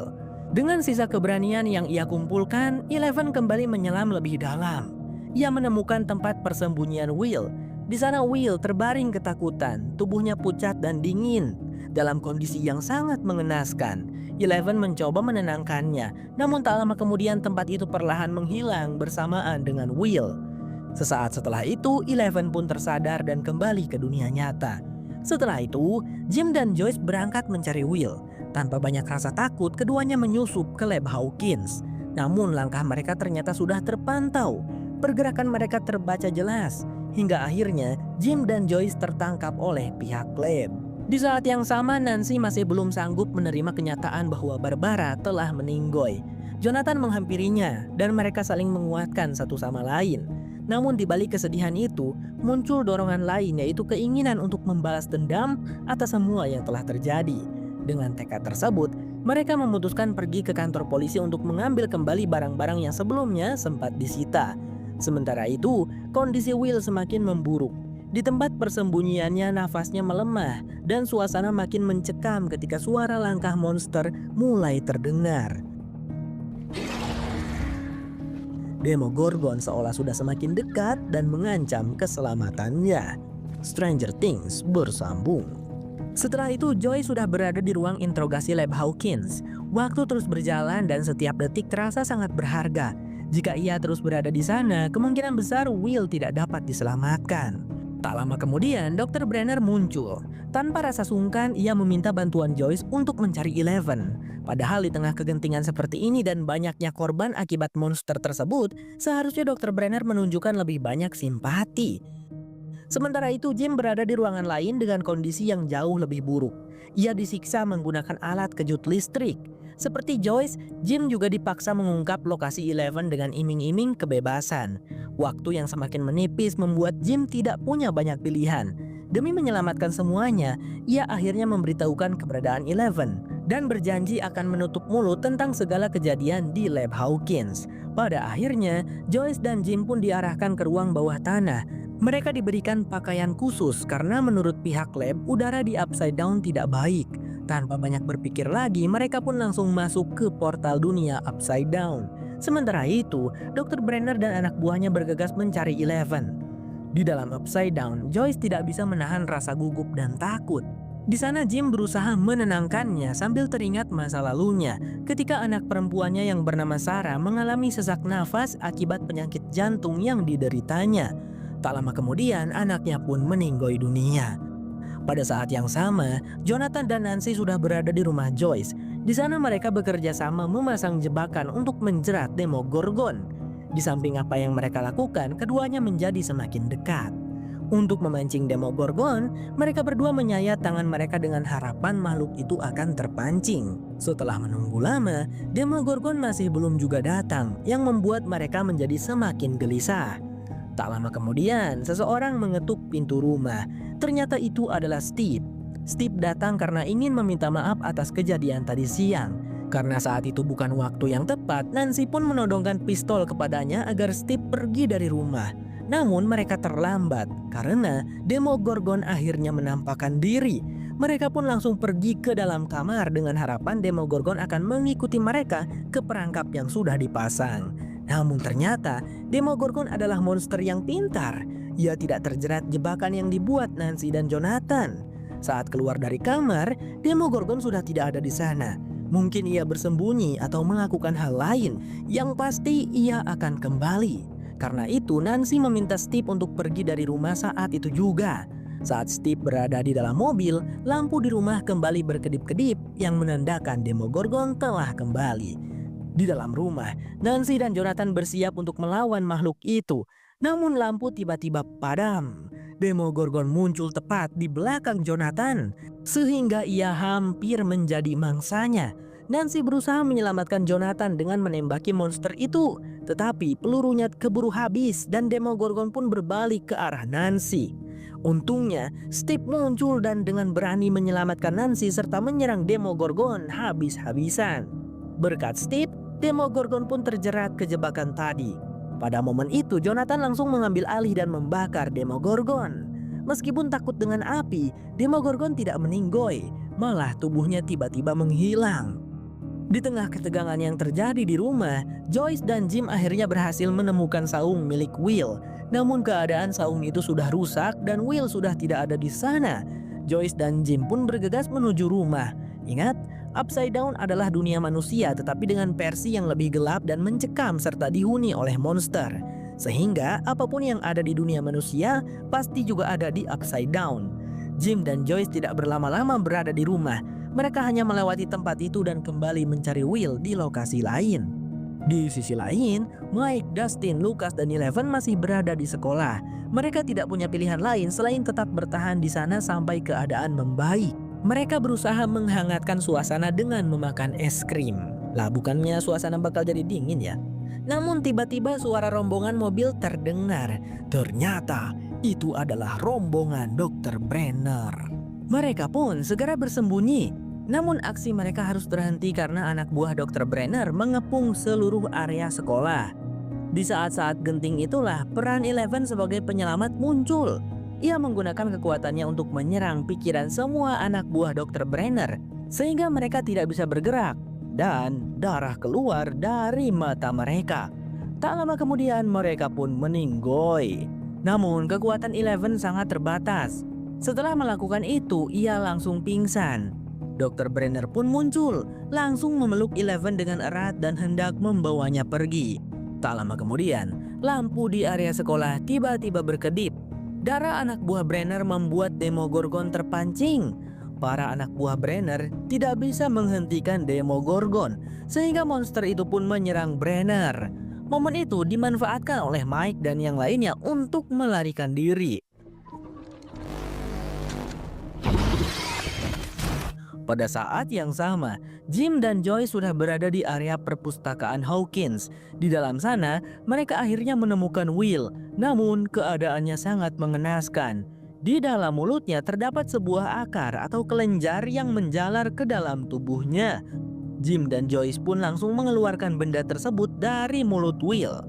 B: Dengan sisa keberanian yang ia kumpulkan, Eleven kembali menyelam lebih dalam. Ia menemukan tempat persembunyian Will. Di sana Will terbaring ketakutan, tubuhnya pucat dan dingin. Dalam kondisi yang sangat mengenaskan, Eleven mencoba menenangkannya, namun tak lama kemudian tempat itu perlahan menghilang bersamaan dengan Will. Sesaat setelah itu, Eleven pun tersadar dan kembali ke dunia nyata. Setelah itu, Jim dan Joyce berangkat mencari Will. Tanpa banyak rasa takut, keduanya menyusup ke Lab Hawkins. Namun langkah mereka ternyata sudah terpantau. Pergerakan mereka terbaca jelas, hingga akhirnya Jim dan Joyce tertangkap oleh pihak lab. Di saat yang sama, Nancy masih belum sanggup menerima kenyataan bahwa Barbara telah meninggoy. Jonathan menghampirinya dan mereka saling menguatkan satu sama lain. Namun di balik kesedihan itu, muncul dorongan lain, yaitu keinginan untuk membalas dendam atas semua yang telah terjadi. Dengan tekad tersebut, mereka memutuskan pergi ke kantor polisi untuk mengambil kembali barang-barang yang sebelumnya sempat disita. Sementara itu, kondisi Will semakin memburuk. Di tempat persembunyiannya, nafasnya melemah dan suasana makin mencekam ketika suara langkah monster mulai terdengar. Demogorgon seolah sudah semakin dekat dan mengancam keselamatannya. Stranger Things bersambung. Setelah itu, Joy sudah berada di ruang interogasi Lab Hawkins. Waktu terus berjalan dan setiap detik terasa sangat berharga. Jika ia terus berada di sana, kemungkinan besar Will tidak dapat diselamatkan. Tak lama kemudian, Dr. Brenner muncul. Tanpa rasa sungkan, ia meminta bantuan Joyce untuk mencari Eleven. Padahal di tengah kegentingan seperti ini dan banyaknya korban akibat monster tersebut, seharusnya Dr. Brenner menunjukkan lebih banyak simpati. Sementara itu, Jim berada di ruangan lain dengan kondisi yang jauh lebih buruk. Ia disiksa menggunakan alat kejut listrik. Seperti Joyce, Jim juga dipaksa mengungkap lokasi Eleven dengan iming-iming kebebasan. Waktu yang semakin menipis membuat Jim tidak punya banyak pilihan. Demi menyelamatkan semuanya, ia akhirnya memberitahukan keberadaan Eleven. dan berjanji akan menutup mulut tentang segala kejadian di lab Hawkins. Pada akhirnya, Joyce dan Jim pun diarahkan ke ruang bawah tanah. Mereka diberikan pakaian khusus karena menurut pihak lab, udara di Upside Down tidak baik. Tanpa banyak berpikir lagi, mereka pun langsung masuk ke portal dunia Upside Down. Sementara itu, Dr. Brenner dan anak buahnya bergegas mencari Eleven. Di dalam Upside Down, Joyce tidak bisa menahan rasa gugup dan takut. Di sana Jim berusaha menenangkannya sambil teringat masa lalunya ketika anak perempuannya yang bernama Sarah mengalami sesak nafas akibat penyakit jantung yang dideritanya. Tak lama kemudian anaknya pun meninggoy dunia. Pada saat yang sama, Jonathan dan Nancy sudah berada di rumah Joyce. Di sana mereka bekerja sama memasang jebakan untuk menjerat Demogorgon. Di samping apa yang mereka lakukan, keduanya menjadi semakin dekat. Untuk memancing Demogorgon, mereka berdua menyayat tangan mereka dengan harapan makhluk itu akan terpancing. Setelah menunggu lama, Demogorgon masih belum juga datang, yang membuat mereka menjadi semakin gelisah. Tak lama kemudian, seseorang mengetuk pintu rumah. Ternyata itu adalah Steve. Steve datang karena ingin meminta maaf atas kejadian tadi siang. Karena saat itu bukan waktu yang tepat, Nancy pun menodongkan pistol kepadanya agar Steve pergi dari rumah. Namun mereka terlambat karena Demogorgon akhirnya menampakkan diri. Mereka pun langsung pergi ke dalam kamar dengan harapan Demogorgon akan mengikuti mereka ke perangkap yang sudah dipasang. Namun ternyata Demogorgon adalah monster yang pintar. Ia tidak terjerat jebakan yang dibuat Nancy dan Jonathan. Saat keluar dari kamar, Demogorgon sudah tidak ada di sana. Mungkin ia bersembunyi atau melakukan hal lain. Yang pasti ia akan kembali. Karena itu Nancy meminta Steve untuk pergi dari rumah saat itu juga. Saat Steve berada di dalam mobil, lampu di rumah kembali berkedip-kedip yang menandakan Demogorgon telah kembali. Di dalam rumah, Nancy dan Jonathan bersiap untuk melawan makhluk itu. Namun lampu tiba-tiba padam. Demogorgon muncul tepat di belakang Jonathan, sehingga ia hampir menjadi mangsanya. Nancy berusaha menyelamatkan Jonathan dengan menembaki monster itu, tetapi pelurunya keburu habis dan Demogorgon pun berbalik ke arah Nancy. Untungnya, Steve muncul dan dengan berani menyelamatkan Nancy serta menyerang Demogorgon habis-habisan. Berkat Steve, Demogorgon pun terjerat ke jebakan tadi. Pada momen itu, Jonathan langsung mengambil alih dan membakar Demogorgon. Meskipun takut dengan api, Demogorgon tidak meninggoy, malah tubuhnya tiba-tiba menghilang. Di tengah ketegangan yang terjadi di rumah, Joyce dan Jim akhirnya berhasil menemukan saung milik Will. Namun keadaan saung itu sudah rusak dan Will sudah tidak ada di sana. Joyce dan Jim pun bergegas menuju rumah. Ingat, Upside Down adalah dunia manusia tetapi dengan versi yang lebih gelap dan mencekam serta dihuni oleh monster. Sehingga apapun yang ada di dunia manusia pasti juga ada di Upside Down. Jim dan Joyce tidak berlama-lama berada di rumah. Mereka hanya melewati tempat itu dan kembali mencari Will di lokasi lain. Di sisi lain, Mike, Dustin, Lucas, dan Eleven masih berada di sekolah. Mereka tidak punya pilihan lain selain tetap bertahan di sana sampai keadaan membaik. Mereka berusaha menghangatkan suasana dengan memakan es krim. Lah bukannya suasana bakal jadi dingin ya? Namun tiba-tiba suara rombongan mobil terdengar. Ternyata itu adalah rombongan Dr. Brenner. Mereka pun segera bersembunyi. Namun aksi mereka harus terhenti karena anak buah Dr. Brenner mengepung seluruh area sekolah. Di saat-saat genting itulah peran Eleven sebagai penyelamat muncul. Ia menggunakan kekuatannya untuk menyerang pikiran semua anak buah Dr. Brenner sehingga mereka tidak bisa bergerak dan darah keluar dari mata mereka. Tak lama kemudian mereka pun meninggoy. Namun kekuatan Eleven sangat terbatas. Setelah melakukan itu, ia langsung pingsan. Dr. Brenner pun muncul, langsung memeluk Eleven dengan erat dan hendak membawanya pergi. Tak lama kemudian, lampu di area sekolah tiba-tiba berkedip. Darah anak buah Brenner membuat Demogorgon terpancing. Para anak buah Brenner tidak bisa menghentikan Demogorgon, sehingga monster itu pun menyerang Brenner. Momen itu dimanfaatkan oleh Mike dan yang lainnya untuk melarikan diri. Pada saat yang sama, Jim dan Joy sudah berada di area perpustakaan Hawkins. Di dalam sana, mereka akhirnya menemukan Will. Namun, keadaannya sangat mengenaskan. Di dalam mulutnya terdapat sebuah akar atau kelenjar yang menjalar ke dalam tubuhnya. Jim dan Joyce pun langsung mengeluarkan benda tersebut dari mulut Will.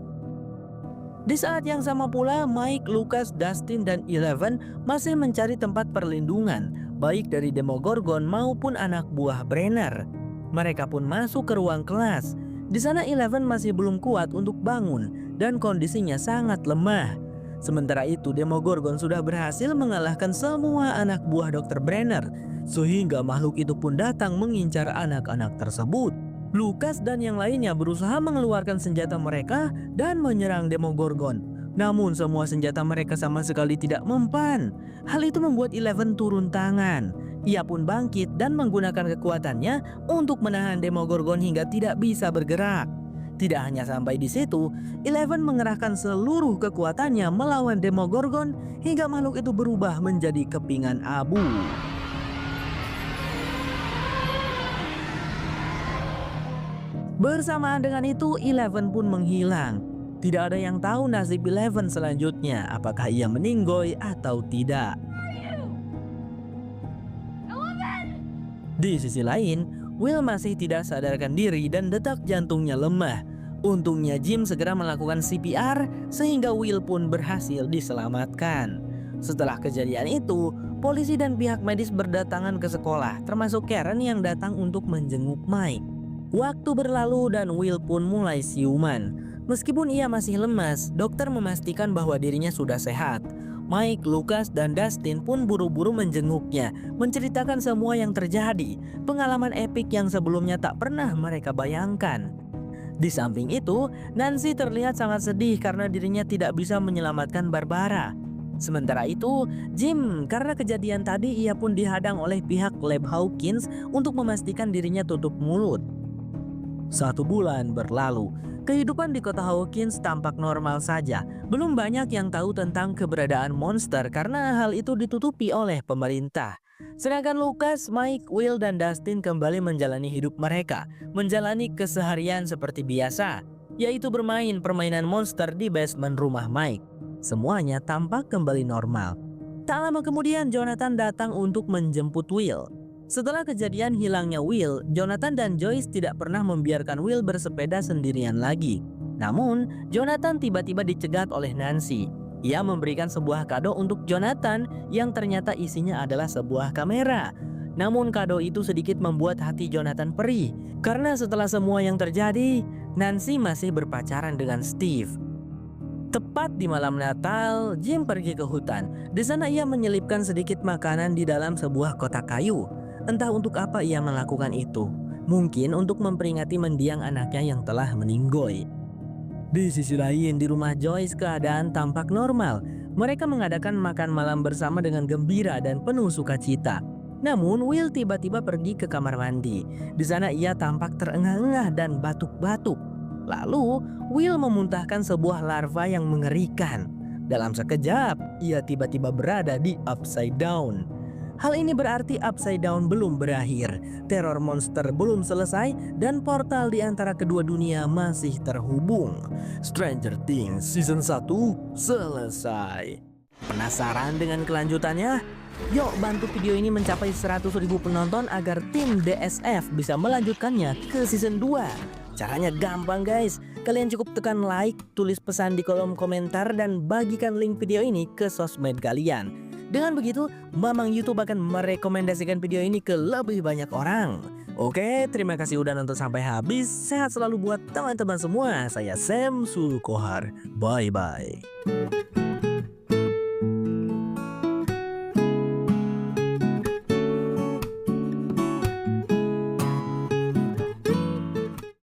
B: Di saat yang sama pula, Mike, Lucas, Dustin, dan Eleven masih mencari tempat perlindungan, baik dari Demogorgon maupun anak buah Brenner. Mereka pun masuk ke ruang kelas. Di sana Eleven masih belum kuat untuk bangun dan kondisinya sangat lemah. Sementara itu Demogorgon sudah berhasil mengalahkan semua anak buah Dr. Brenner, sehingga makhluk itu pun datang mengincar anak-anak tersebut. Lucas dan yang lainnya berusaha mengeluarkan senjata mereka dan menyerang Demogorgon. Namun semua senjata mereka sama sekali tidak mempan. Hal itu membuat Eleven turun tangan. Ia pun bangkit dan menggunakan kekuatannya untuk menahan Demogorgon hingga tidak bisa bergerak. Tidak hanya sampai di situ, Eleven mengerahkan seluruh kekuatannya melawan Demogorgon hingga makhluk itu berubah menjadi kepingan abu. Bersamaan dengan itu, Eleven pun menghilang. Tidak ada yang tahu nasib Eleven selanjutnya, apakah ia meninggoy atau tidak. Di sisi lain, Will masih tidak sadarkan diri dan detak jantungnya lemah. Untungnya Jim segera melakukan CPR sehingga Will pun berhasil diselamatkan. Setelah kejadian itu, polisi dan pihak medis berdatangan ke sekolah, termasuk Karen yang datang untuk menjenguk Mike. Waktu berlalu dan Will pun mulai siuman. Meskipun ia masih lemas, dokter memastikan bahwa dirinya sudah sehat. Mike, Lucas, dan Dustin pun buru-buru menjenguknya, menceritakan semua yang terjadi, pengalaman epik yang sebelumnya tak pernah mereka bayangkan. Di samping itu, Nancy terlihat sangat sedih karena dirinya tidak bisa menyelamatkan Barbara. Sementara itu, Jim, karena kejadian tadi ia pun dihadang oleh pihak Lab Hawkins untuk memastikan dirinya tutup mulut. 1 bulan berlalu. Kehidupan di kota Hawkins tampak normal saja. Belum banyak yang tahu tentang keberadaan monster karena hal itu ditutupi oleh pemerintah. Sedangkan Lucas, Mike, Will, dan Dustin kembali menjalani hidup mereka, menjalani keseharian seperti biasa, yaitu bermain permainan monster di basement rumah Mike. Semuanya tampak kembali normal. Tak lama kemudian Jonathan datang untuk menjemput Will. Setelah kejadian hilangnya Will, Jonathan dan Joyce tidak pernah membiarkan Will bersepeda sendirian lagi. Namun, Jonathan tiba-tiba dicegat oleh Nancy. Ia memberikan sebuah kado untuk Jonathan yang ternyata isinya adalah sebuah kamera. Namun kado itu sedikit membuat hati Jonathan perih, karena setelah semua yang terjadi, Nancy masih berpacaran dengan Steve. Tepat di malam Natal, Jim pergi ke hutan. Di sana ia menyelipkan sedikit makanan di dalam sebuah kotak kayu. Entah untuk apa ia melakukan itu. Mungkin untuk memperingati mendiang anaknya yang telah meninggoy. Di sisi lain, di rumah Joyce keadaan tampak normal. Mereka mengadakan makan malam bersama dengan gembira dan penuh sukacita. Namun Will tiba-tiba pergi ke kamar mandi. Di sana ia tampak terengah-engah dan batuk-batuk. Lalu Will memuntahkan sebuah larva yang mengerikan. Dalam sekejap, ia tiba-tiba berada di Upside Down. Hal ini berarti Upside Down belum berakhir, teror monster belum selesai, dan portal di antara kedua dunia masih terhubung. Stranger Things Season 1 selesai. Penasaran dengan kelanjutannya? Yuk bantu video ini mencapai 100.000 penonton agar tim DSF bisa melanjutkannya ke Season 2. Caranya gampang guys, kalian cukup tekan like, tulis pesan di kolom komentar, dan bagikan link video ini ke sosmed kalian. Dengan begitu, Mamang YouTube akan merekomendasikan video ini ke lebih banyak orang. Oke, terima kasih udah nonton sampai habis. Sehat selalu buat teman-teman semua. Saya Sam Sulkohar. Bye-bye.